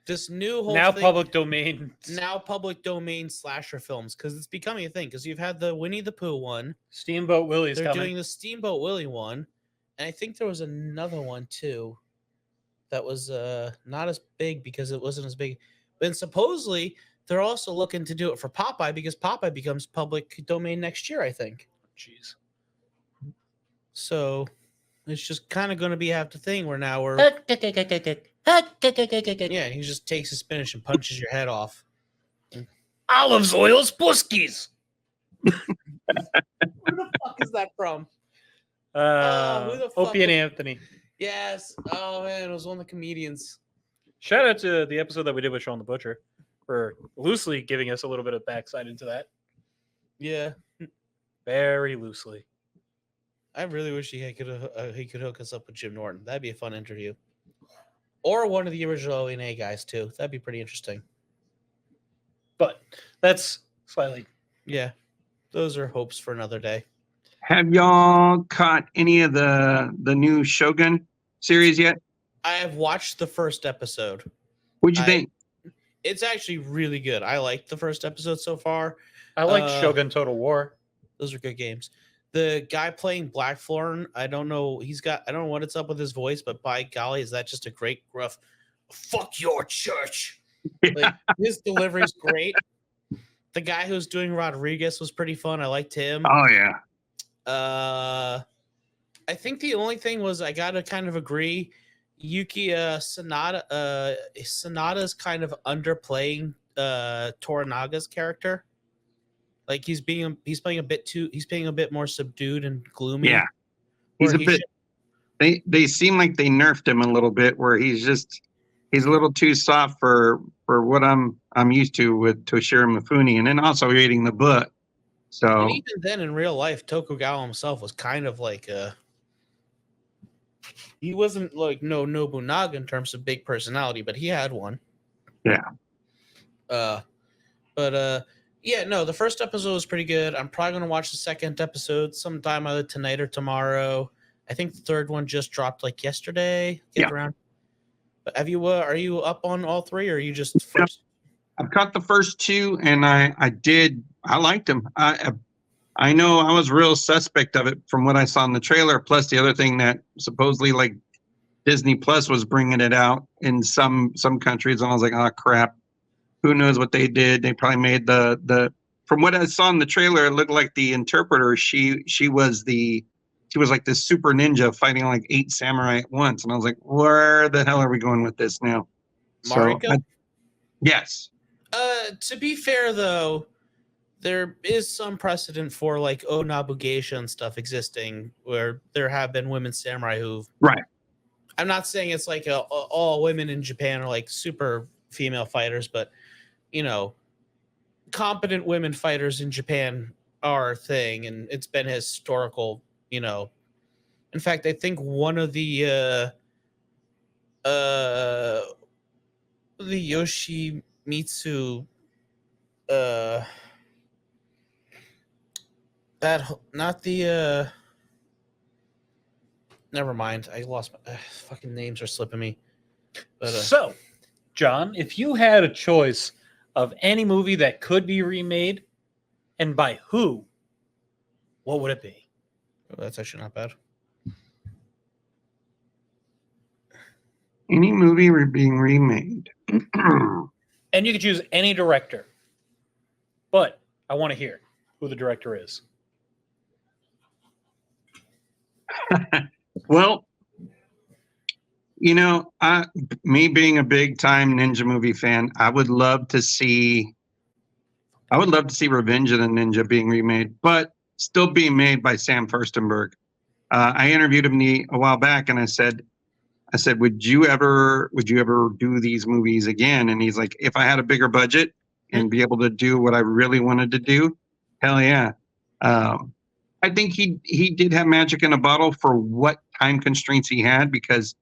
This new whole Now thing, public domain. now public domain slasher films, because it's becoming a thing. Because you've had the Winnie the Pooh one, Steamboat Willie's they're coming. doing the Steamboat Willie one, and I think there was another one too that was not as big because it wasn't as big. But supposedly they're also looking to do it for Popeye because Popeye becomes public domain next year, I think. Jeez. So it's just kind of going to be half the thing where now we're yeah, he just takes his spinach and punches your head off. Olives, oils, buskies. Where the fuck is that from? Who the fuck Opie and was- Anthony. Yes. Oh man, it was one of the comedians. Shout out to the episode that we did with Sean the Butcher for loosely giving us a little bit of backside into that. Yeah, Very loosely. I really wish he could hook us up with Jim Norton. That'd be a fun interview. Or one of the original O&A guys too. That'd be pretty interesting. But that's slightly. Yeah, those are hopes for another day. Have y'all caught any of the new Shogun series yet? I have watched the first episode. What'd you think? It's actually really good. I liked the first episode so far. I like Shogun Total War. Those are good games. The guy playing Black Thorn, I don't know. I don't know what it's up with his voice, but by golly, is that just a great gruff? Fuck your church. Like, his delivery's great. The guy who's doing Rodriguez was pretty fun. I liked him. Oh yeah. I think the only thing was I gotta kind of agree. Yuki Sanada's kind of underplaying Toranaga's character. Like he's playing a bit more subdued and gloomy. Yeah. He's where a bit they seem like they nerfed him a little bit, where he's a little too soft for what I'm used to with Toshiro Mifune, and then also reading the book. So And even then in real life, Tokugawa himself was kind of like he wasn't like no Nobunaga in terms of big personality, but he had one. Yeah. But yeah, no, the first episode was pretty good. I'm probably gonna watch the second episode sometime either tonight or tomorrow. I think the third one just dropped like yesterday. Get Yeah. around. But have you? Are you up on all three, or are you just first? I've caught the first two, and I liked them. I know I was real suspect of it from what I saw in the trailer. Plus the other thing that supposedly like Disney Plus was bringing it out in some countries, and I was like, oh crap, who knows what they did? They probably made the from what I saw in the trailer, it looked like the interpreter. She was like this super ninja fighting like 8 samurai at once, and I was like, where the hell are we going with this now? Mariko? Yes. To be fair though, there is some precedent for like Onabugation and stuff existing where there have been women samurai who've. Right. I'm not saying it's like all women in Japan are like super female fighters, but you know, competent women fighters in Japan are a thing, and it's been historical. You know, in fact, I think one of the Yoshimitsu that not the never mind. I lost my fucking names are slipping me. But So, John, if you had a choice of any movie that could be remade and by who, what would it be? that's actually not bad. Any movie being remade. And you could choose any director. But I want to hear who the director is. Well, you know, me being a big time ninja movie fan, I would love to see Revenge of the Ninja being remade, but still being made by Sam Furstenberg. I interviewed him a while back, and I said, would you ever do these movies again? And he's like, if I had a bigger budget and be able to do what I really wanted to do, hell yeah. I think he did have magic in a bottle for what time constraints he had, because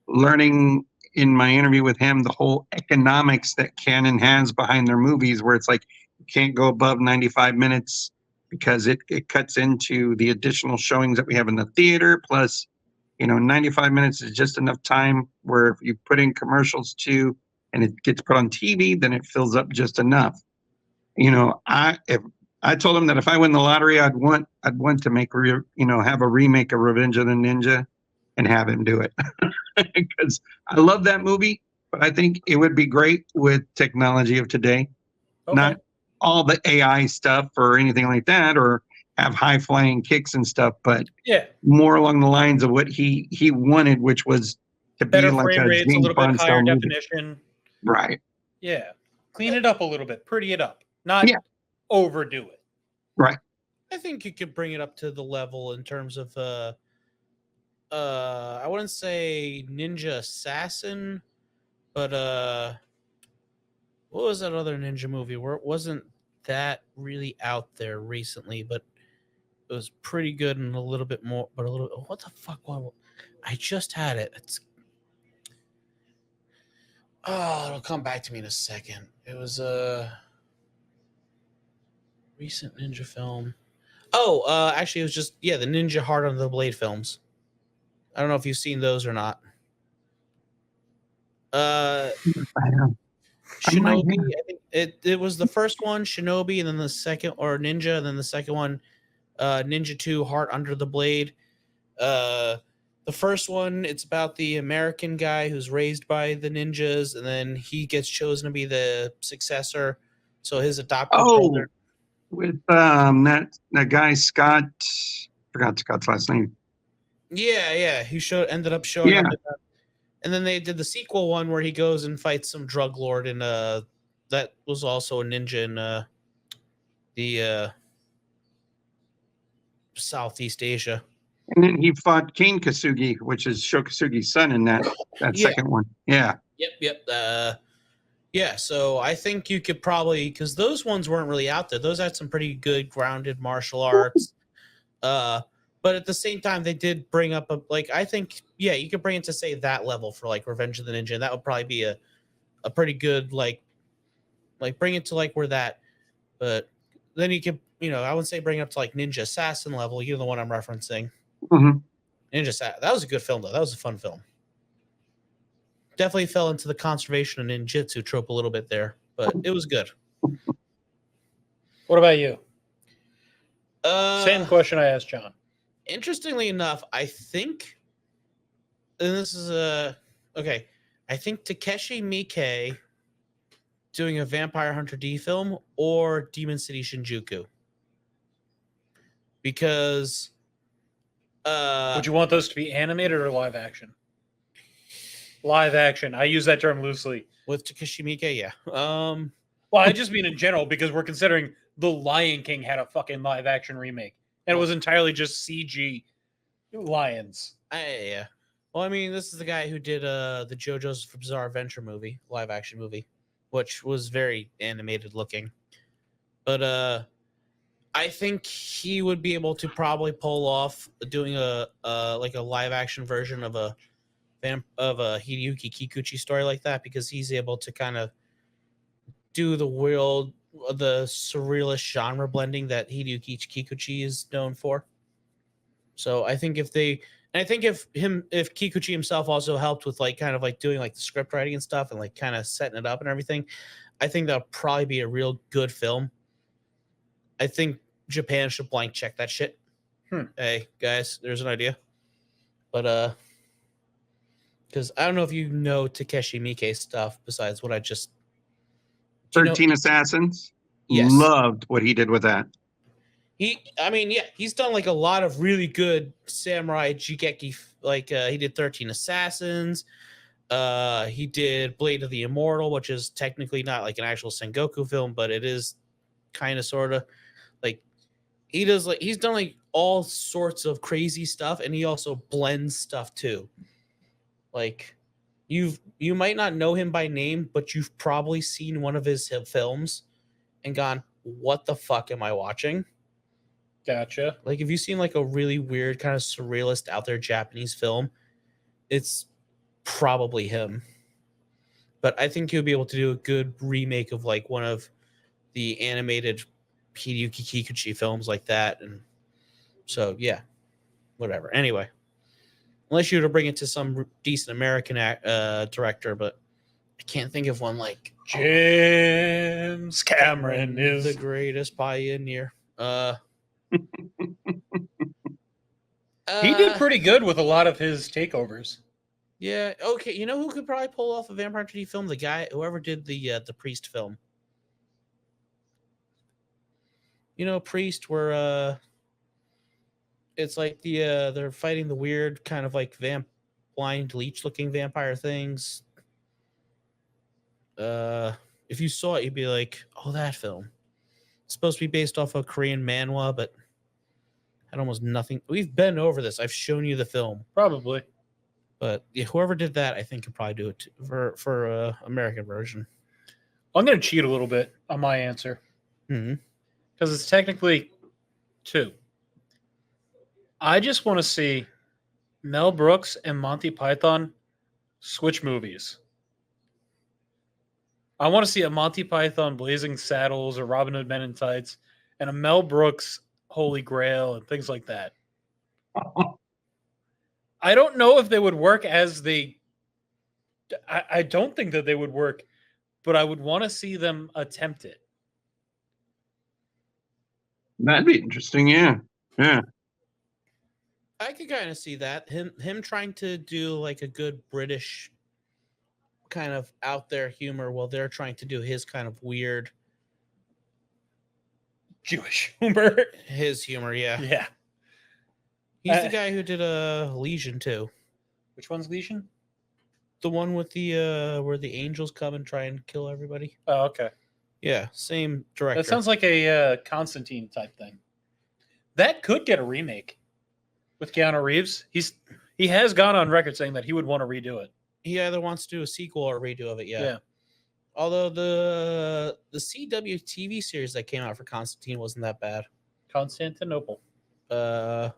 learning in my interview with him the whole economics that Canon has behind their movies, where it's like you can't go above 95 minutes because it cuts into the additional showings that we have in the theater. Plus, 95 minutes is just enough time where if you put in commercials too and it gets put on TV, then it fills up just enough. I told him that if I win the lottery, I'd want to make have a remake of Revenge of the Ninja and have him do it, because I love that movie, but I think it would be great with technology of today, not all the AI stuff or anything like that, or have high flying kicks and stuff, but more along the lines of what he wanted, which was to better be like frame a rates, a James little bit Bond higher style movie. definition. Right. Yeah. Clean it up a little bit, pretty it up, not overdo it. Right. I think you could bring it up to the level in terms of I wouldn't say Ninja Assassin, but what was that other ninja movie where it wasn't that really out there recently, but it was pretty good and a little bit more, but a little. What the fuck? I just had it. It'll come back to me in a second. It was a recent ninja film. Actually, it was just the Ninja Heart on the Blade films. I don't know if you've seen those or not. Shinobi. I think it was the first one, Shinobi, and then the second, or Ninja, and then the second one, Ninja 2, Heart Under the Blade. The first one, it's about the American guy who's raised by the ninjas, and then he gets chosen to be the successor. So his adopted brother. With that guy Scott, forgot Scott's last name. Yeah, he ended up showing up. And then they did the sequel one where he goes and fights some drug lord, and that was also a ninja in the Southeast Asia. And then he fought Kane Kasugi, which is Sho Kasugi's son in that second one. Yeah. Yep. So I think you could probably, because those ones weren't really out there. Those had some pretty good grounded martial arts. But at the same time, they did bring up I think, you could bring it to say that level for like Revenge of the Ninja. That would probably be a pretty good Like bring it to like where that, but then you could, I wouldn't say bring it up to like Ninja Assassin level. You're the one I'm referencing. Mhm. Ninja Assassin. That was a good film though. That was a fun film. Definitely fell into the conservation and ninjutsu trope a little bit there, but it was good. What about you? Same Same question I asked John. Interestingly enough, I think, and this is okay, I think Takeshi Miike doing a Vampire Hunter D film or Demon City Shinjuku. Because Would you want those to be animated or live action? Live action. I use that term loosely. with Takeshi Miike, yeah. Well, I just mean in general because we're considering The Lion King had a fucking live action remake, and it was entirely just CG lions. Yeah. Well, I mean, this is the guy who did the JoJo's Bizarre Adventure movie, live action movie, which was very animated looking. But I think he would be able to probably pull off doing a like a live action version of a Hideyuki Kikuchi story like that, because he's able to kind of do the surrealist genre blending that Hideyuki Kikuchi is known for. So I think if Kikuchi himself also helped with like kind of like doing like the script writing and stuff and like kind of setting it up and everything, I think that'll probably be a real good film. I think Japan should blank check that shit. Hey guys, there's an idea. But because I don't know if you know Takeshi Miike stuff besides what I just 13 Assassins. Yes. Loved what he did with that. He's done like a lot of really good samurai jigeki. Like he did 13 Assassins. He did Blade of the Immortal, which is technically not like an actual Sengoku film, but it is kind of sort of like he's done like all sorts of crazy stuff, and he also blends stuff too. Like you might not know him by name, but you've probably seen one of his films and gone, "What the fuck am I watching?" Gotcha. Like if you've seen like a really weird kind of surrealist out there Japanese film, it's probably him. But I think he'll be able to do a good remake of like one of the animated Hideyuki Kikuchi films like that. And so, yeah, whatever. Anyway, unless you were to bring it to some decent American director, but I can't think of one like James Cameron is the greatest pioneer. He did pretty good with a lot of his takeovers. Yeah. Okay. You know who could probably pull off a Vampire Hunter D film? The guy, whoever did the Priest film. You know, Priest, where it's like they're fighting the weird kind of like blind leech looking vampire things. If you saw it, you'd be like, "Oh, that film." It's supposed to be based off a Korean manhwa, but had almost nothing. We've been over this. I've shown you the film. Probably. But yeah, whoever did that, I think could probably do it for American version. I'm going to cheat a little bit on my answer. Mm-hmm. Because it's technically 2. I just want to see Mel Brooks and Monty Python switch movies. I want to see a Monty Python Blazing Saddles or Robin Hood Men in Tights and a Mel Brooks Holy Grail and things like that. I don't know if they would work as they... I don't think that they would work, but I would want to see them attempt it. That'd be interesting, yeah. Yeah. I could kind of see that. Him trying to do like a good British kind of out there humor while they're trying to do his kind of weird Jewish humor. His humor, yeah. Yeah. He's the guy who did Legion too. Which one's Legion? The one with the where the angels come and try and kill everybody. Oh, okay. Yeah, same director. That sounds like a Constantine type thing. That could get a remake with Keanu Reeves. He has gone on record saying that he would want to redo it. He either wants to do a sequel or a redo of it. Yeah. Although the CW TV series that came out for Constantine wasn't that bad. Constantinople. Yeah,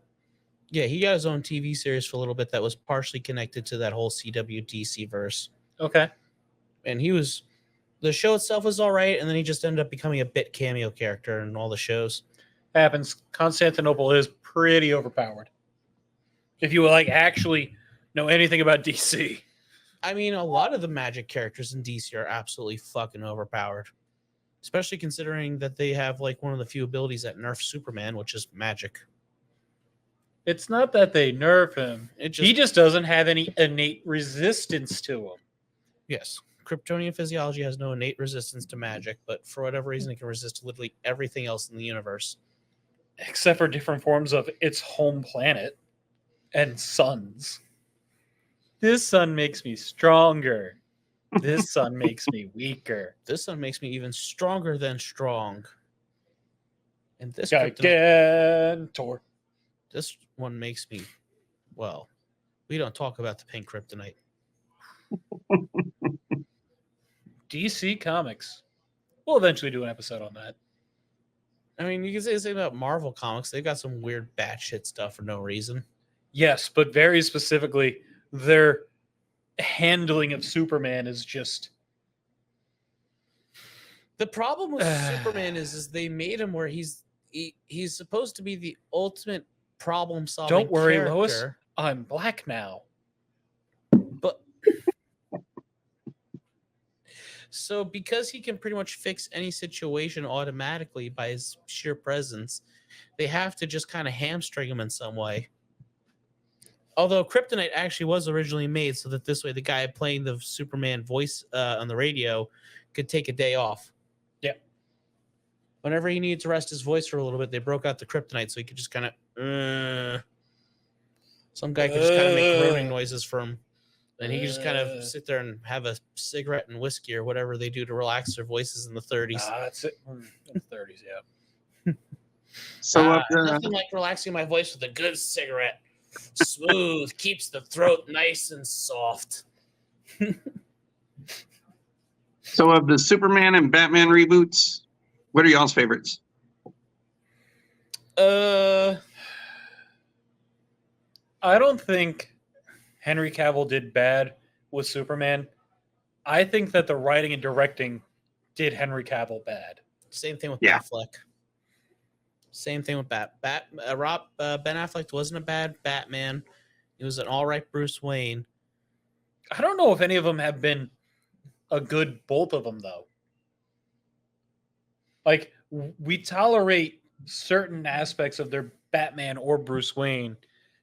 he got his own TV series for a little bit that was partially connected to that whole CW DC verse. Okay. And he was The show itself was all right, and then he just ended up becoming a bit cameo character in all the shows. Happens. Constantinople is pretty overpowered. If you like actually know anything about DC. I mean, a lot of the magic characters in DC are absolutely fucking overpowered. Especially considering that they have like one of the few abilities that nerf Superman, which is magic. It's not that they nerf him. He just doesn't have any innate resistance to him. Yes. Kryptonian physiology has no innate resistance to magic, but for whatever reason, it can resist literally everything else in the universe. Except for different forms of its home planet and suns. This sun makes me stronger. This sun makes me weaker. This sun makes me even stronger than strong. And this Gigantor. This one makes me, well, we don't talk about the pink kryptonite. DC Comics. We'll eventually do an episode on that. I mean, you can say the same about Marvel Comics. They've got some weird batshit stuff for no reason. Yes, but very specifically, their handling of Superman is just... The problem with Superman is they made him where he's supposed to be the ultimate problem-solving Don't worry, character. Lois. I'm black now. But so because he can pretty much fix any situation automatically by his sheer presence, they have to just kind of hamstring him in some way. Although Kryptonite actually was originally made so that this way the guy playing the Superman voice on the radio could take a day off. Yeah. Whenever he needed to rest his voice for a little bit, they broke out the Kryptonite so he could just kind of... Some guy could just kind of make groaning noises for him. And he could just kind of sit there and have a cigarette and whiskey or whatever they do to relax their voices in the 30s. That's it. In the 30s, yeah. So nothing like relaxing my voice with a good cigarette. Smooth, keeps the throat nice and soft. So of the Superman and Batman reboots, what are y'all's favorites? I don't think Henry Cavill did bad with Superman. I think that the writing and directing did Henry Cavill bad. Same thing with Yeah. Batfleck. Same thing with Ben Affleck wasn't a bad Batman. He was an all right Bruce Wayne. I don't know if any of them have been a good, both of them, though. Like, we tolerate certain aspects of their Batman or Bruce Wayne.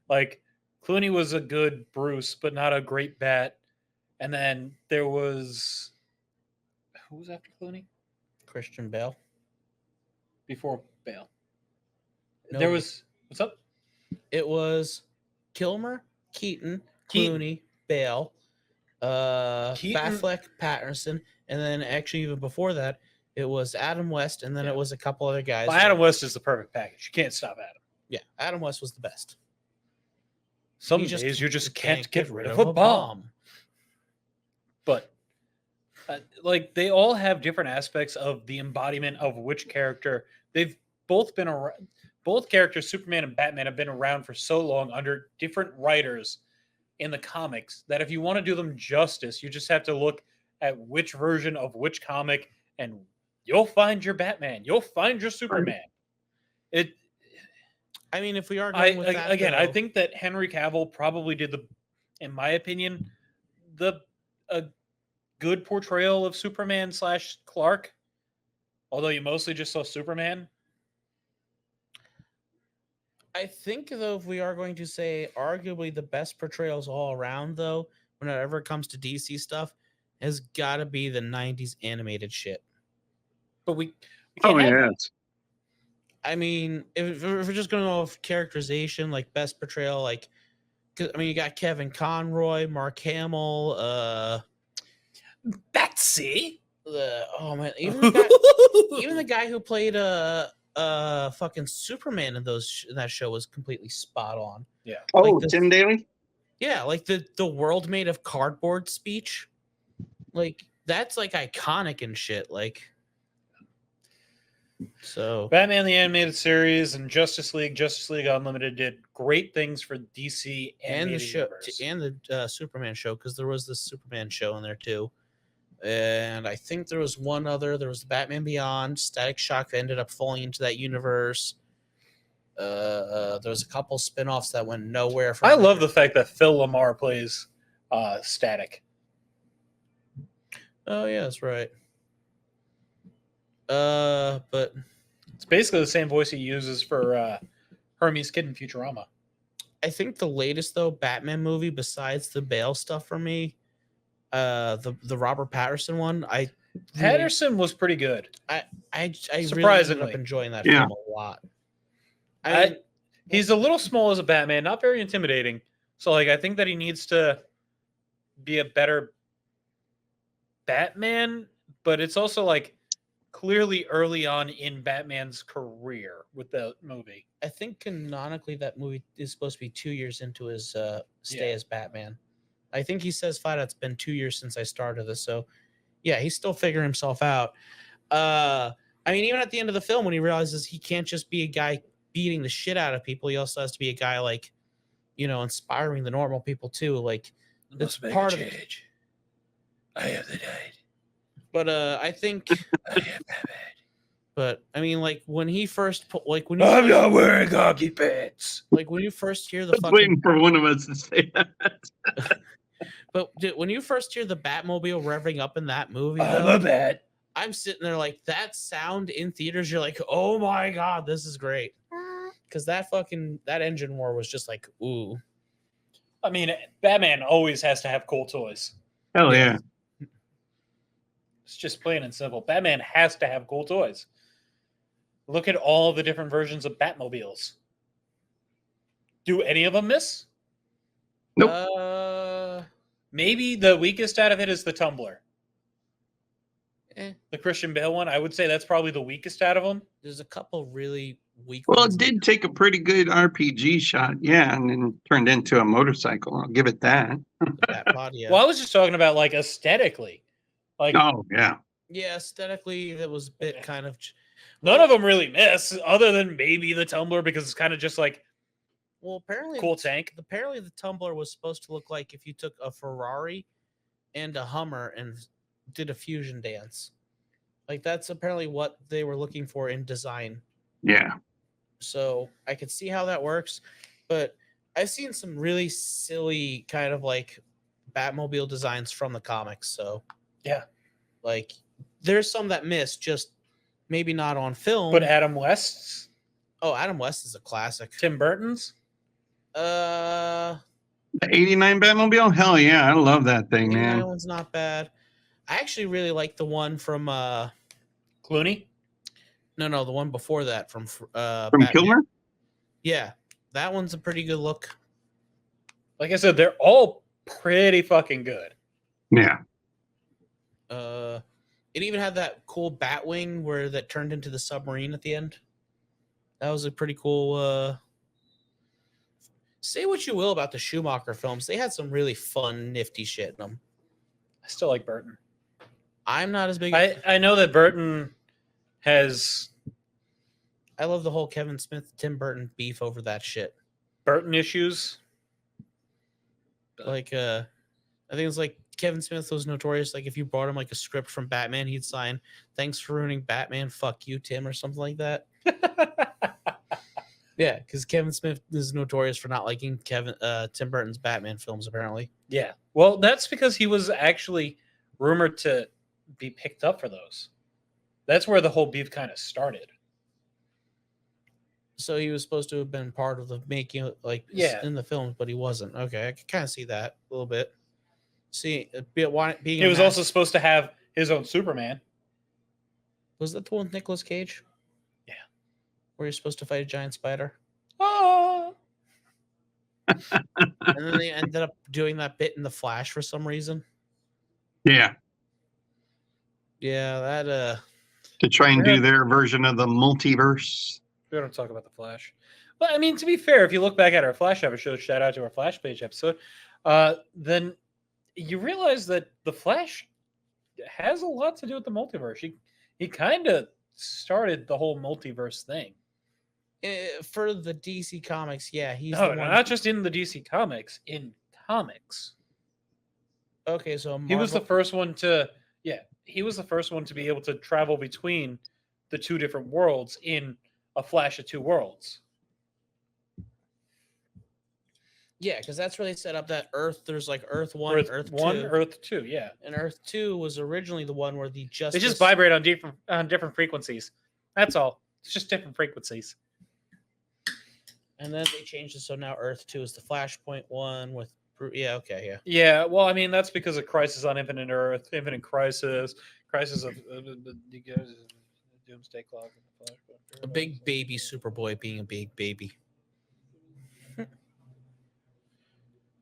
Like, Clooney was a good Bruce, but not a great Bat. And then there was... Who was after Clooney? Christian Bale. Before Bale. No, There was... What's up? It was Kilmer, Keaton, Clooney, Bale, Batfleck, Patterson, and then actually even before that, it was Adam West, and then it was a couple other guys. Well, Adam West is the perfect package. You can't stop Adam. Yeah, Adam West was the best. Some You days you just can't get rid of a bomb. But like they all have different aspects of the embodiment of which character. They've both been around. Both characters, Superman and Batman, have been around for so long under different writers in the comics that if you want to do them justice, you just have to look at which version of which comic and you'll find your Batman. You'll find your Superman. I mean, if we are going with that, again, though, I think that Henry Cavill probably did in my opinion, a good portrayal of Superman / Clark. Although you mostly just saw Superman. I think, though, if we are going to say arguably the best portrayals all around, though, whenever it comes to DC stuff, has got to be the 90s animated shit. But we Oh, can't have- yes. I mean, if we're just going to go with characterization, like best portrayal, like, I mean, you got Kevin Conroy, Mark Hamill, Betsy. Oh man, even the guy who played fucking Superman in that show was completely spot on. Yeah. Oh, Like Tim Daly? Yeah, like the world made of cardboard speech. Like that's like iconic and shit. Like so Batman the Animated Series and Justice League Unlimited did great things for DC and the animated show universe. and the Superman show, because there was this Superman show in there too. And I think there was one other. There was the Batman Beyond. Static Shock ended up falling into that universe. There was a couple spin-offs that went nowhere. I love the fact that Phil Lamar plays Static. Oh yeah, that's right. But It's basically the same voice he uses for Hermes Kid in Futurama. I think the latest though Batman movie, besides the Bale stuff for me, the Robert Pattinson one, Patterson was pretty good. I really ended Surprisingly. up enjoying that Yeah. film a lot. I mean, He's a little small as a Batman, not very intimidating. So like I think that he needs to be a better Batman, but it's also like clearly early on in Batman's career with the movie. I think canonically that movie is supposed to be 2 years into his stay Yeah. as Batman. I think he says flat out it's been 2 years since I started this. So yeah, he's still figuring himself out. I mean, even at the end of the film, when he realizes he can't just be a guy beating the shit out of people, he also has to be a guy like, inspiring the normal people too. Like that's part of it. I have the night. But I think I am Batman. But I mean, like when he first when I'm not wearing hockey pants. when you first hear the I was fucking waiting for one of us to say that. but when you first hear the Batmobile revving up in that movie, I'm though, a bat. I'm sitting there like that sound in theaters. You're like, oh my god, this is great, because that engine war was just like, ooh. I mean, Batman always has to have cool toys. Hell yeah. It's just plain and simple. Batman has to have cool toys. Look at all the different versions of Batmobiles. Do any of them miss? Nope. Maybe the weakest out of it is the Tumbler. Eh. The Christian Bale one. I would say that's probably the weakest out of them. There's a couple really weak Well, ones. it did take a pretty good RPG shot, yeah, and then turned into a motorcycle. I'll give it that. That pod, yeah. Well, I was just talking about like aesthetically. Like Oh, yeah. Yeah, aesthetically, that was a bit kind of. none of them really miss, other than maybe the Tumbler because it's kind of just like Well, apparently, cool tank. apparently the Tumbler was supposed to look like if you took a Ferrari and a Hummer and did a fusion dance. Like that's apparently what they were looking for in design. Yeah. So I could see how that works, but I've seen some really silly kind of like Batmobile designs from the comics. So Yeah. like there's some that miss, just maybe not on film. But Adam West's, Oh, Adam West is a classic. Tim Burton's. Uh, The 89 Batmobile? Hell yeah. I love that thing, that man. one's not bad. I actually really like the one from Clooney. no, the one before that from From Batman. Kilmer? Yeah, that one's a pretty good look. Like I said, they're all pretty fucking good. Yeah. It even had that cool Batwing where that turned into the submarine at the end. That was a pretty cool. Say what you will about the Schumacher films, they had some really fun, nifty shit in them. I still like Burton. I'm not as big. I know that Burton has I love the whole Kevin Smith, Tim Burton beef over that shit. Burton issues. Like, I think it's like Kevin Smith was notorious. Like, if you brought him like a script from Batman, he'd sign, "Thanks for ruining Batman. Fuck you, Tim," or something like that. Yeah, because Kevin Smith is notorious for not liking Tim Burton's Batman films, apparently. Yeah. Well, that's because he was actually rumored to be picked up for those. That's where the whole beef kind of started. So he was supposed to have been part of the making, like, Yeah. in the films, but he wasn't. Okay, I can kind of see that a little bit. See, being He was also supposed to have his own Superman. was that the one with Nicolas Cage? Yeah. Where you're supposed to fight a giant spider, Oh. and then they ended up doing that bit in the Flash for some reason. Yeah. Yeah, that To try and Yeah. do their version of the multiverse. We don't talk about the Flash. Well, I mean, to be fair, if you look back at our Flash episode, shout out to our Flash page episode, then you realize that the Flash has a lot to do with the multiverse. He kind of started the whole multiverse thing. for the DC comics, yeah, he's No, the one. not just in the DC comics, in comics. Okay, so He was the Marvel- first one to Yeah, he was the first one to be able to travel between the two different worlds in a flash of two worlds. Yeah, because that's where they set up that Earth. There's like Earth 1, Earth 1, 2. Earth 2, yeah. And Earth 2 was originally the one where the Justice... They just vibrate on different frequencies. That's all. It's just different frequencies. And then they changed it so now Earth 2 is the Flashpoint one with... Yeah, okay, yeah. Yeah, well, I mean, that's because of Crisis on Infinite Earth, Infinite Crisis, Crisis of Doomsday Clock. A big baby Superboy being a big baby.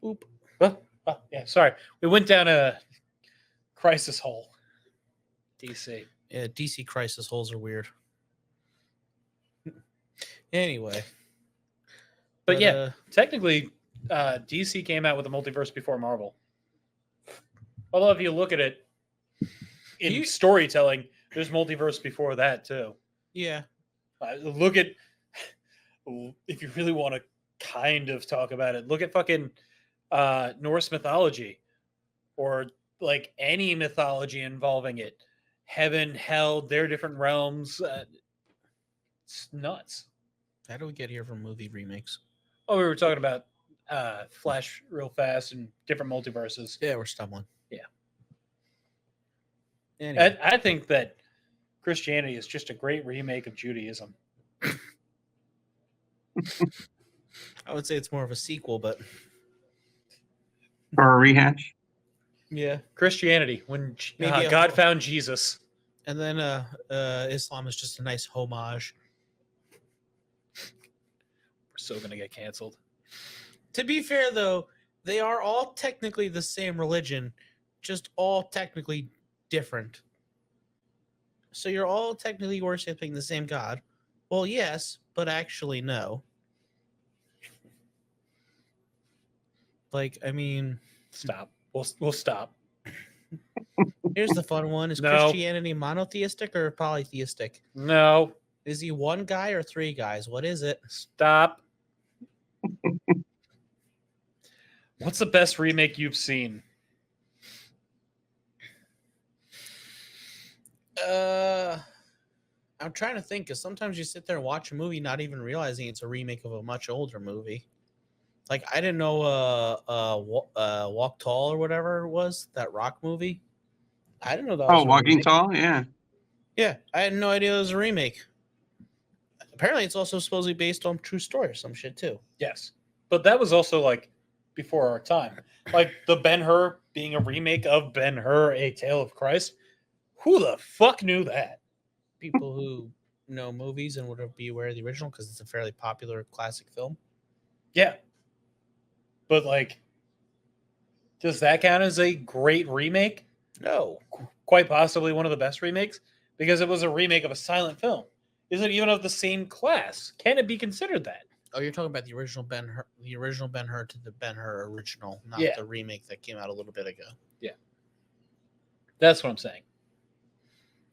Oop. Oh, yeah, sorry. We went down a crisis hole. DC. Yeah, DC crisis holes are weird. Anyway. But yeah, technically, DC came out with a multiverse before Marvel. Although if you look at it in storytelling, there's multiverse before that too. Yeah. Look at, if you really want to kind of talk about it, look at fucking Norse mythology, or like any mythology involving it. Heaven, hell, their different realms. It's nuts. How do we get here from movie remakes? Oh, we were talking about Flash real fast and different multiverses. Yeah, we're stumbling. Yeah. Anyway. I think that Christianity is just a great remake of Judaism. I would say it's more of a sequel, but... Or a rehash. Yeah. Christianity, when Maybe God found Jesus. And then Islam is just a nice homage. We're still going to get canceled. To be fair, though, they are all technically the same religion, just all technically different. So you're all technically worshiping the same God. Well, yes, but actually no. Like, I mean... Stop. We'll stop. Here's the fun one. Is No. Christianity monotheistic or polytheistic? No. Is he one guy or three guys? What is it? Stop. What's the best remake you've seen? I'm trying to think, because sometimes you sit there and watch a movie not even realizing it's a remake of a much older movie. Like, I didn't know Walk Tall or whatever it was, that rock movie. I didn't know that was a Walking remake. Tall, yeah. Yeah, I had no idea it was a remake. Apparently, it's also supposedly based on true story or some shit, too. Yes. But that was also like before our time. Like the Ben-Hur being a remake of Ben-Hur, A Tale of Christ. Who the fuck knew that? People who know movies and would be aware of the original because it's a fairly popular classic film. Yeah. But like, does that count as a great remake? No. Quite possibly one of the best remakes, because it was a remake of a silent film. Is it even of the same class? Can it be considered that? Oh, you're talking about the original Ben-Hur to the Ben-Hur original, not Yeah. the remake that came out a little bit ago. Yeah. That's what I'm saying.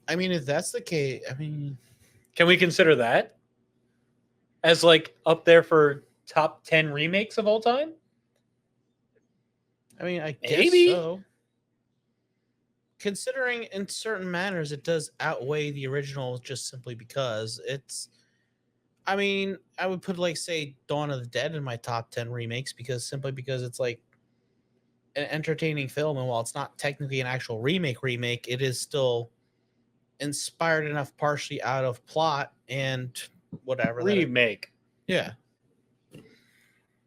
I mean, if that's the case, I mean, Can we consider that as like up there for top 10 remakes of all time? I guess Maybe. so. Considering in certain manners, it does outweigh the original just simply because it's. I mean, I would put like say Dawn of the Dead in my top 10 remakes because it's like an entertaining film, and while it's not technically an actual remake, it is still inspired enough partially out of plot and whatever. Remake. Yeah.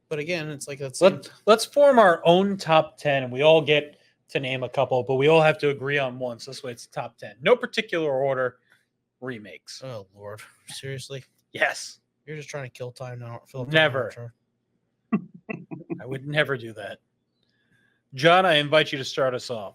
But again, it's like that's Let's form our own top 10 and we all get to name a couple, but we all have to agree on one. So this way it's top 10. No particular order. Remakes. oh Lord, seriously. Yes. You're just trying to kill time now. Never. I would never do that. John, I invite you to start us off.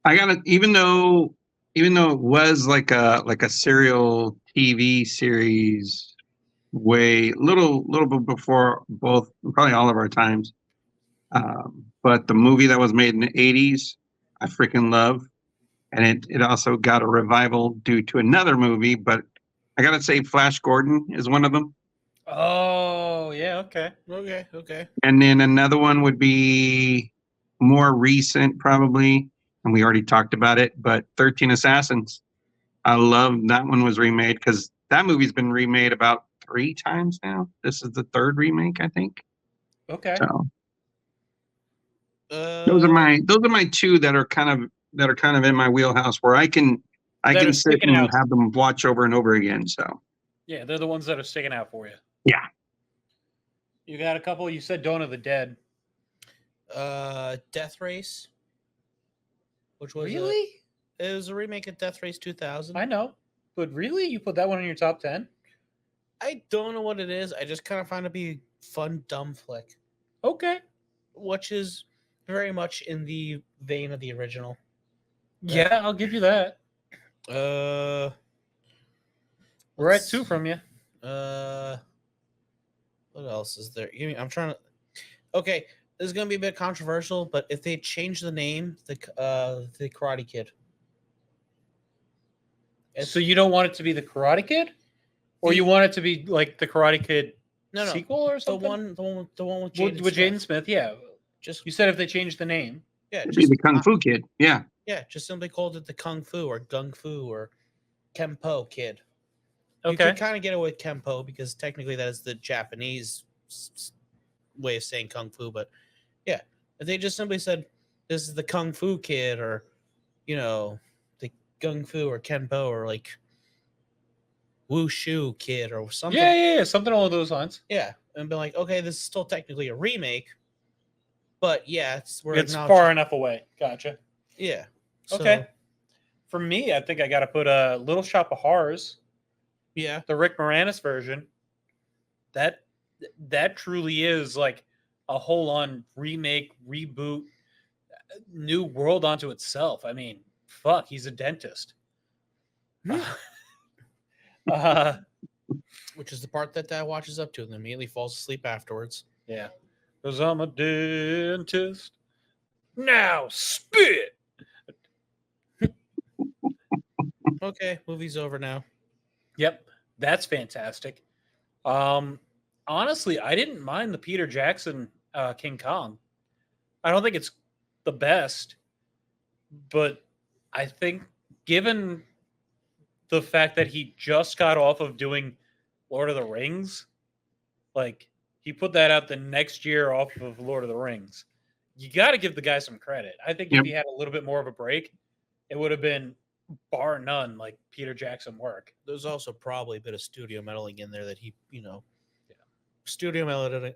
I gotta, even though it was like a serial TV series way little bit before both, probably all of our times, but the movie that was made in the 80s I freaking love, and it also got a revival due to another movie, but I gotta say Flash Gordon is one of them. Oh, yeah, okay. Okay. And then another one would be more recent, probably, and we already talked about it, but 13 Assassins. I love that one was remade because that movie's been remade about 3 times now. This is the 3rd remake, I think. Okay. So those are my 2 that are kind of in my wheelhouse where I can That are sit sticking and out. have them watch over and over again. So Yeah, they're the ones that are sticking out for you. yeah. You got a couple. You said Dawn of the Dead. Death Race, which was Really? it was a remake of Death Race 2000. I know, but really, you put that one in your top 10? I don't know what it is. I just kind of find it to be fun, dumb flick, Okay. which is very much in the vein of the original. Yeah, I'll give you that. We're at 2 from you. What else is there? I'm trying to. Okay, this is gonna be a bit controversial, but if they change the name, the Karate Kid. So you don't want it to be the Karate Kid, or you want it to be like the Karate Kid No, sequel or the something? one with With Jaden Smith. Yeah. Just You said if they changed the name. yeah, It'd be the Kung Fu Kid. Yeah. Yeah, just simply called it the Kung Fu or Gung Fu or Kempo Kid. You Okay. could kind of get away with Kempo because technically that is the Japanese way of saying Kung Fu. But yeah, if they just simply said this is the Kung Fu Kid or, the Gung Fu or Kenpo or like Wushu Kid or something. Yeah. Something along those lines. Yeah. And be like, okay, this is still technically a remake. But yeah, it's far enough away. Gotcha. Yeah. Okay. For me, I think I got to put a Little Shop of Horrors. Yeah. The Rick Moranis version. That truly is like a whole-on remake, reboot, new world onto itself. I mean, fuck, he's a dentist. Which is the part that Dad watches up to and immediately falls asleep afterwards. Yeah. Because I'm a dentist. Now spit. Okay, movie's over now. Yep, that's fantastic. Honestly, I didn't mind the Peter Jackson King Kong. I don't think it's the best, but I think given the fact that he just got off of doing Lord of the Rings, like he put that out the next year off of Lord of the Rings. You got to give the guy some credit. I think if he had a little bit more of a break, it would have been bar none like Peter Jackson work. There's also probably a bit of studio meddling in there that he, studio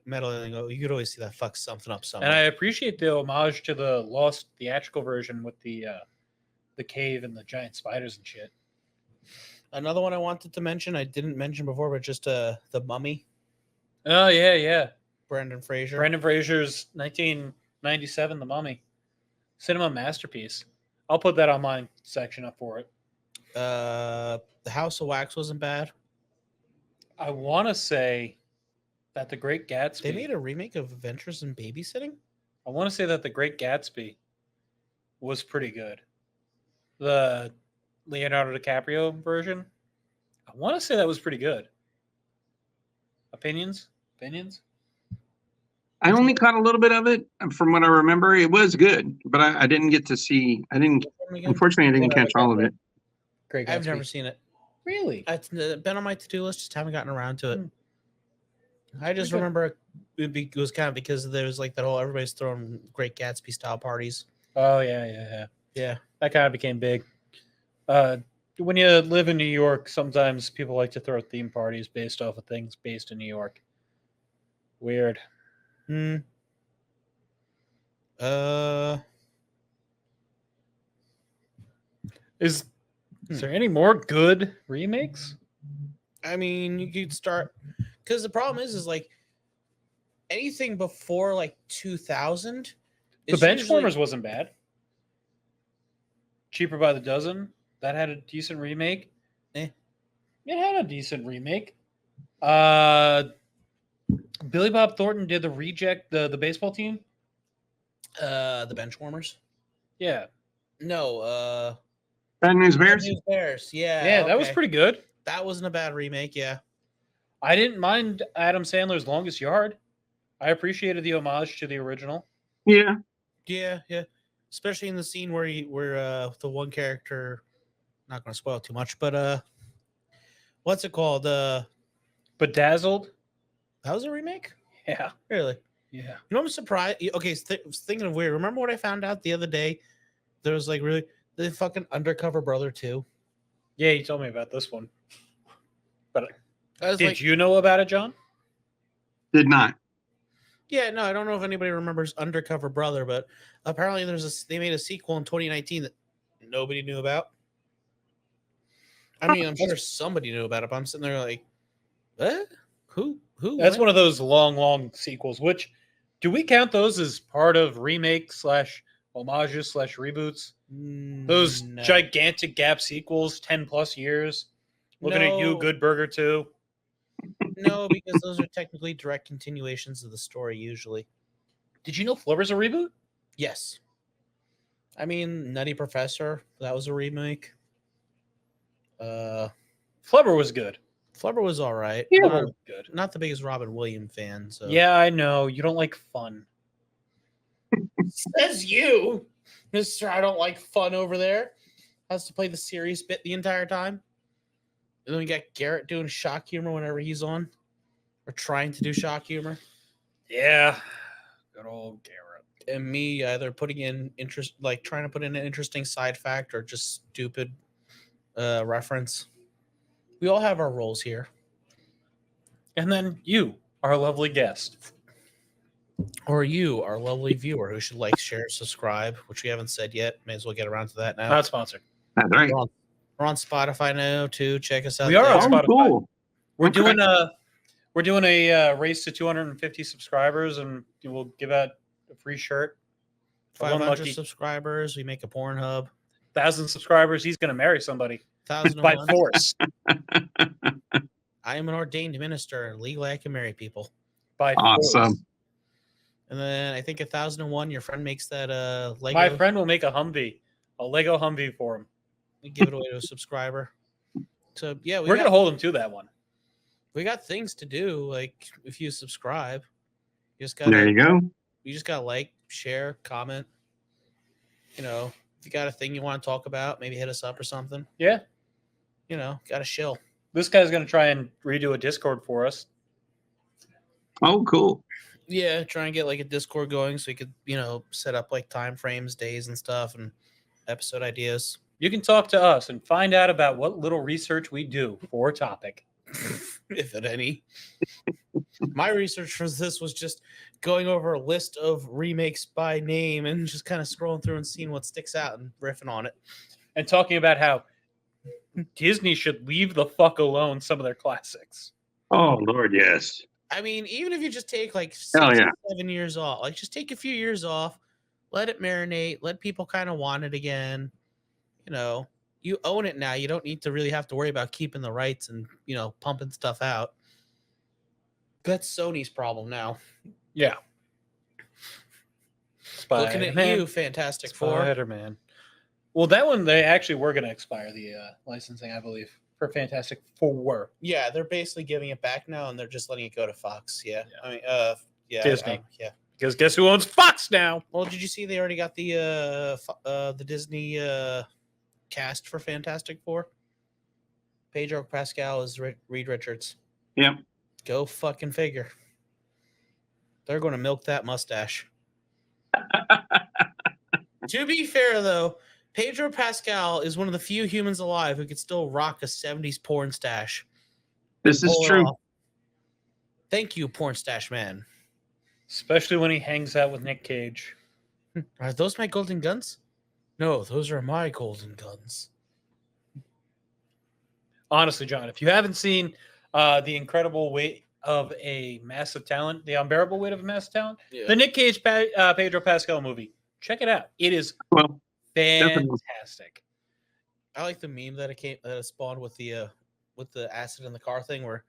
meddling. You could always see that fucks something up somewhere. And I appreciate the homage to the lost theatrical version with the cave and the giant spiders and shit. Another one I wanted to mention, I didn't mention before, but just The Mummy. Oh yeah. Brendan Fraser. Brendan Fraser's 1997 The Mummy. Cinema masterpiece. I'll put that on my section up for it. The House of Wax wasn't bad. I want to say that The Great Gatsby. They made a remake of Adventures in Babysitting? I want to say that The Great Gatsby was pretty good. The Leonardo DiCaprio version. I want to say that was pretty good. Opinions? I only caught a little bit of it from what I remember. It was good, but I didn't get to see. Unfortunately, I didn't catch all of it. Great Gatsby. I've never seen it. Really? It's been on my to-do list, just haven't gotten around to it. I just Okay. remember it was kind of because there was like that whole everybody's throwing Great Gatsby style parties. Oh yeah. Yeah. That kind of became big. When you live in New York, sometimes people like to throw theme parties based off of things based in New York. Weird. Is there any more good remakes? I mean, you could start because the problem is like anything before like 2000. The Benchwarmers wasn't bad. Cheaper by the Dozen, that had a decent remake. It had a decent remake. Billy Bob Thornton did the the baseball team. The Benchwarmers. Yeah. No. Bad News Bears. Bad News Bears. Yeah. Yeah, that was pretty good. That wasn't a bad remake. Yeah. I didn't mind Adam Sandler's Longest Yard. I appreciated the homage to the original. Yeah. Yeah, yeah. Especially in the scene where the one character, not going to spoil too much, but what's it called? Bedazzled. That was a remake? Yeah. Really? Yeah. You know, I'm surprised. Okay, thinking of weird. Remember what I found out the other day? There was like really the fucking Undercover Brother 2. Yeah, you told me about this one. But I was did like, you know about it, John? Did not. yeah, no, I don't know if anybody remembers Undercover Brother, but apparently they made a sequel in 2019 that nobody knew about. I mean, I'm sure somebody knew about it, but I'm sitting there like, what? Who? That's What? one of those long sequels. Which do we count those as part of remakes / homages / reboots? Those No. gigantic gap sequels, 10+ years. Looking at you, No. Good Burger 2. No, because those are technically direct continuations of the story usually. Did you know Flubber's a reboot? Yes. I mean, Nutty Professor, that was a remake. Flubber was good. Flubber was all right. Yeah. Flubber was good. Not the biggest Robin Williams fan. So Yeah, I know. You don't like fun. says you, Mister. I don't like fun over there. Has to play the serious bit the entire time. And then we got Garrett doing shock humor whenever he's on, or trying to do shock humor, Yeah. Good old Garrett. and me either putting in interest, like trying to put in an interesting side fact or just stupid reference. We all have our roles here. And then you, our lovely guest. Or you, our lovely viewer, who should like, share, subscribe, which we haven't said yet. May as well get around to that now. Not sponsored. That's right. We're on Spotify now too. Check us out. We are there. on Oh, Spotify. cool. We're Okay. doing a race to 250 subscribers, and we'll give out a free shirt. 500 lucky- subscribers. We make a Pornhub. 1,000 subscribers. He's going to marry somebody 1,001. by force. I am an ordained minister, and legally I can marry people. By Awesome. force. And then I think 1,001. Your friend makes that Lego. My friend will make a Humvee, a Lego Humvee for him. We give it away to a subscriber. So yeah, We're going to hold him to that one. we got things to do. Like if you subscribe, you just got There you go. you just got to like, share, comment. You know, if you got a thing you want to talk about, maybe hit us up or something. Yeah. You know, got to shill. This guy's going to try and redo a Discord for us. Oh, cool. Yeah, try and get like a Discord going so we could, set up like time frames, days and stuff, and episode ideas. You can talk to us and find out about what little research we do for a topic. If at any. My research for this was just going over a list of remakes by name and just kind of scrolling through and seeing what sticks out and riffing on it. And talking about how Disney should leave the fuck alone some of their classics. Oh, Lord, yes. I mean, even if you just take like Hell 6 yeah. or 7 years off, like just take a few years off, let it marinate, let people kind of want it again. You own it now. You don't need to really have to worry about keeping the rights and, pumping stuff out. That's Sony's problem now. Yeah. Looking at you, Fantastic Four. Spider-Man. Well, that one, they actually were going to expire the licensing, I believe, for Fantastic Four. Yeah, they're basically giving it back now, and they're just letting it go to Fox. Yeah, I mean, yeah, Disney. yeah. Because guess who owns Fox now? Well, did you see they already got the Disney cast for Fantastic Four? Pedro Pascal is Reed Richards. Yep. Go fucking figure. They're going to milk that mustache. To be fair, though, Pedro Pascal is one of the few humans alive who could still rock a 70s porn stash. This is Pull it true. off. Thank you, porn stash man. Especially when he hangs out with Nick Cage. Are those my golden guns? No, those are my golden guns. Honestly, John, if you haven't seen The Incredible Weight of a Massive Talent, The Unbearable Weight of a Massive Talent, Yeah. the Nick Cage Pedro Pascal movie, check it out. It is Well, definitely. fantastic. I like the meme that it spawned with the acid in the car thing, where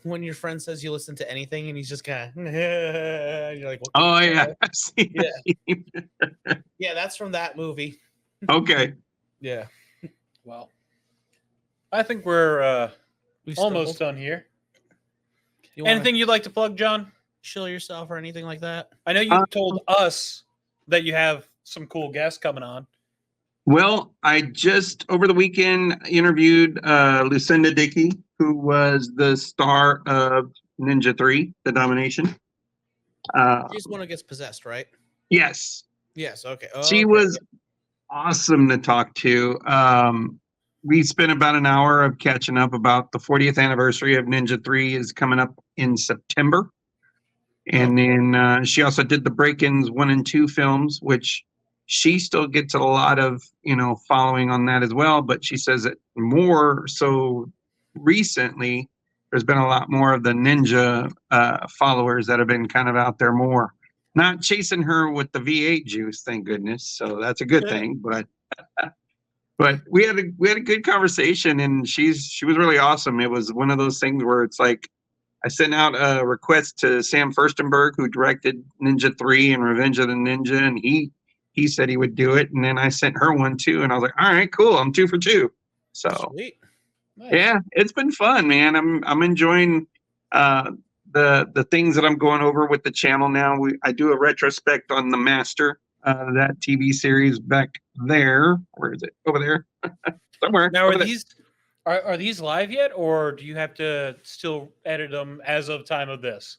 when your friend says you listen to anything and he's just kind of, you're like, what the oh, yeah. fuck? I've seen that. Yeah, that's from that movie. Okay. Yeah, Well, I think we're we almost stumbled. done here. Anything you'd like to plug, John? Shill yourself or anything like that? I know you told us that you have some cool guests coming on. Well, I just over the weekend interviewed Lucinda Dickey, who was the star of Ninja 3, The Domination. She's the one who gets possessed, right? Yes. Yes. Okay. She was awesome to talk to. We spent about an hour of catching up about the 40th anniversary of Ninja 3 is coming up in September. And then she also did the Break-Ins 1 and 2 films, which she still gets a lot of, following on that as well. But she says that more so recently, there's been a lot more of the Ninja followers that have been kind of out there more. Not chasing her with the V8 juice, thank goodness. So that's a good thing. But we had a good conversation, and she was really awesome. It was one of those things where it's like I sent out a request to Sam Furstenberg, who directed Ninja 3 and Revenge of the Ninja, and he said he would do it. And then I sent her one too, and I was like, all right, cool, I'm 2 for 2. So Sweet. Nice. Yeah, it's been fun, man. I'm enjoying the things that I'm going over with the channel now. I do a retrospect on The Master, that TV series back there. Where is it? Over there, somewhere. Now, over are these live yet, or do you have to still edit them as of time of this?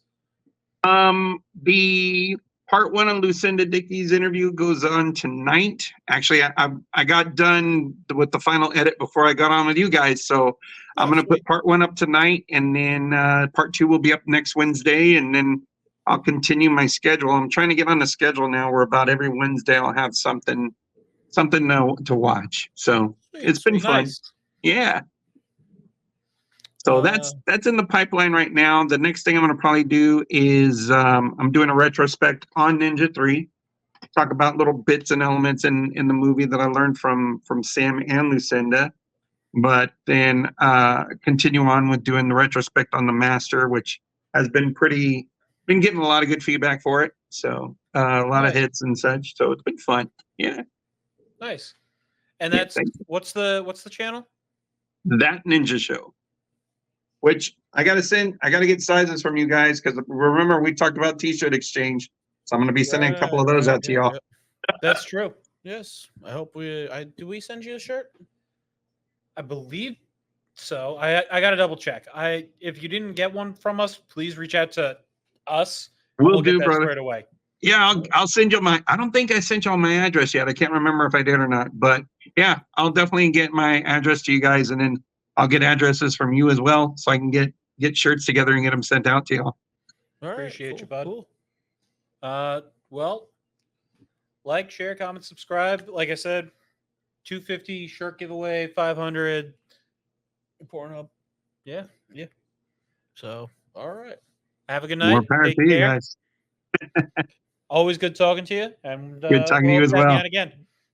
The part 1 of Lucinda Dickey's interview goes on tonight. Actually, I got done with the final edit before I got on with you guys, so I'm going to put part 1 up tonight, and then part 2 will be up next Wednesday, and then I'll continue my schedule. I'm trying to get on the schedule now where about every Wednesday I'll have something to watch. So it's been fun. Nice. Yeah. So that's in the pipeline right now. The next thing I'm going to probably do is I'm doing a retrospect on Ninja 3. Talk about little bits and elements in the movie that I learned from Sam and Lucinda. But then continue on with doing the retrospect on The Master, which has been getting a lot of good feedback for it. So a lot of hits and such. So it's been fun. Yeah. Nice. And that's what's the channel? That Ninja Show. Which I gotta get sizes from you guys, because remember we talked about T-shirt exchange. So I'm gonna be sending a couple of those out to y'all. That's true. Yes. I hope do we send you a shirt? I believe so. I gotta double check. If you didn't get one from us, please reach out to us. We'll get do, that brother. straight away. Yeah, I'll send you I don't think I sent y'all my address yet. I can't remember if I did or not. But yeah, I'll definitely get my address to you guys, and then I'll get addresses from you as well, so I can get shirts together and get them sent out to y'all. All right, Appreciate you, bud. Cool. Well, like, share, comment, subscribe. Like I said, 250 shirt giveaway, 500 Pornhub. Yeah. So, all right. Have a good night. More power Take to you care. guys. Always good talking to you. And Good talking to you as we'll chat well. on again.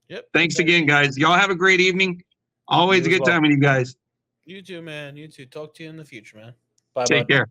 Yep. Thanks again, guys. Y'all have a great evening. Always You a as good well. time with you guys. You too, man. You too. Talk to you in the future, man. Bye, Take bud. care.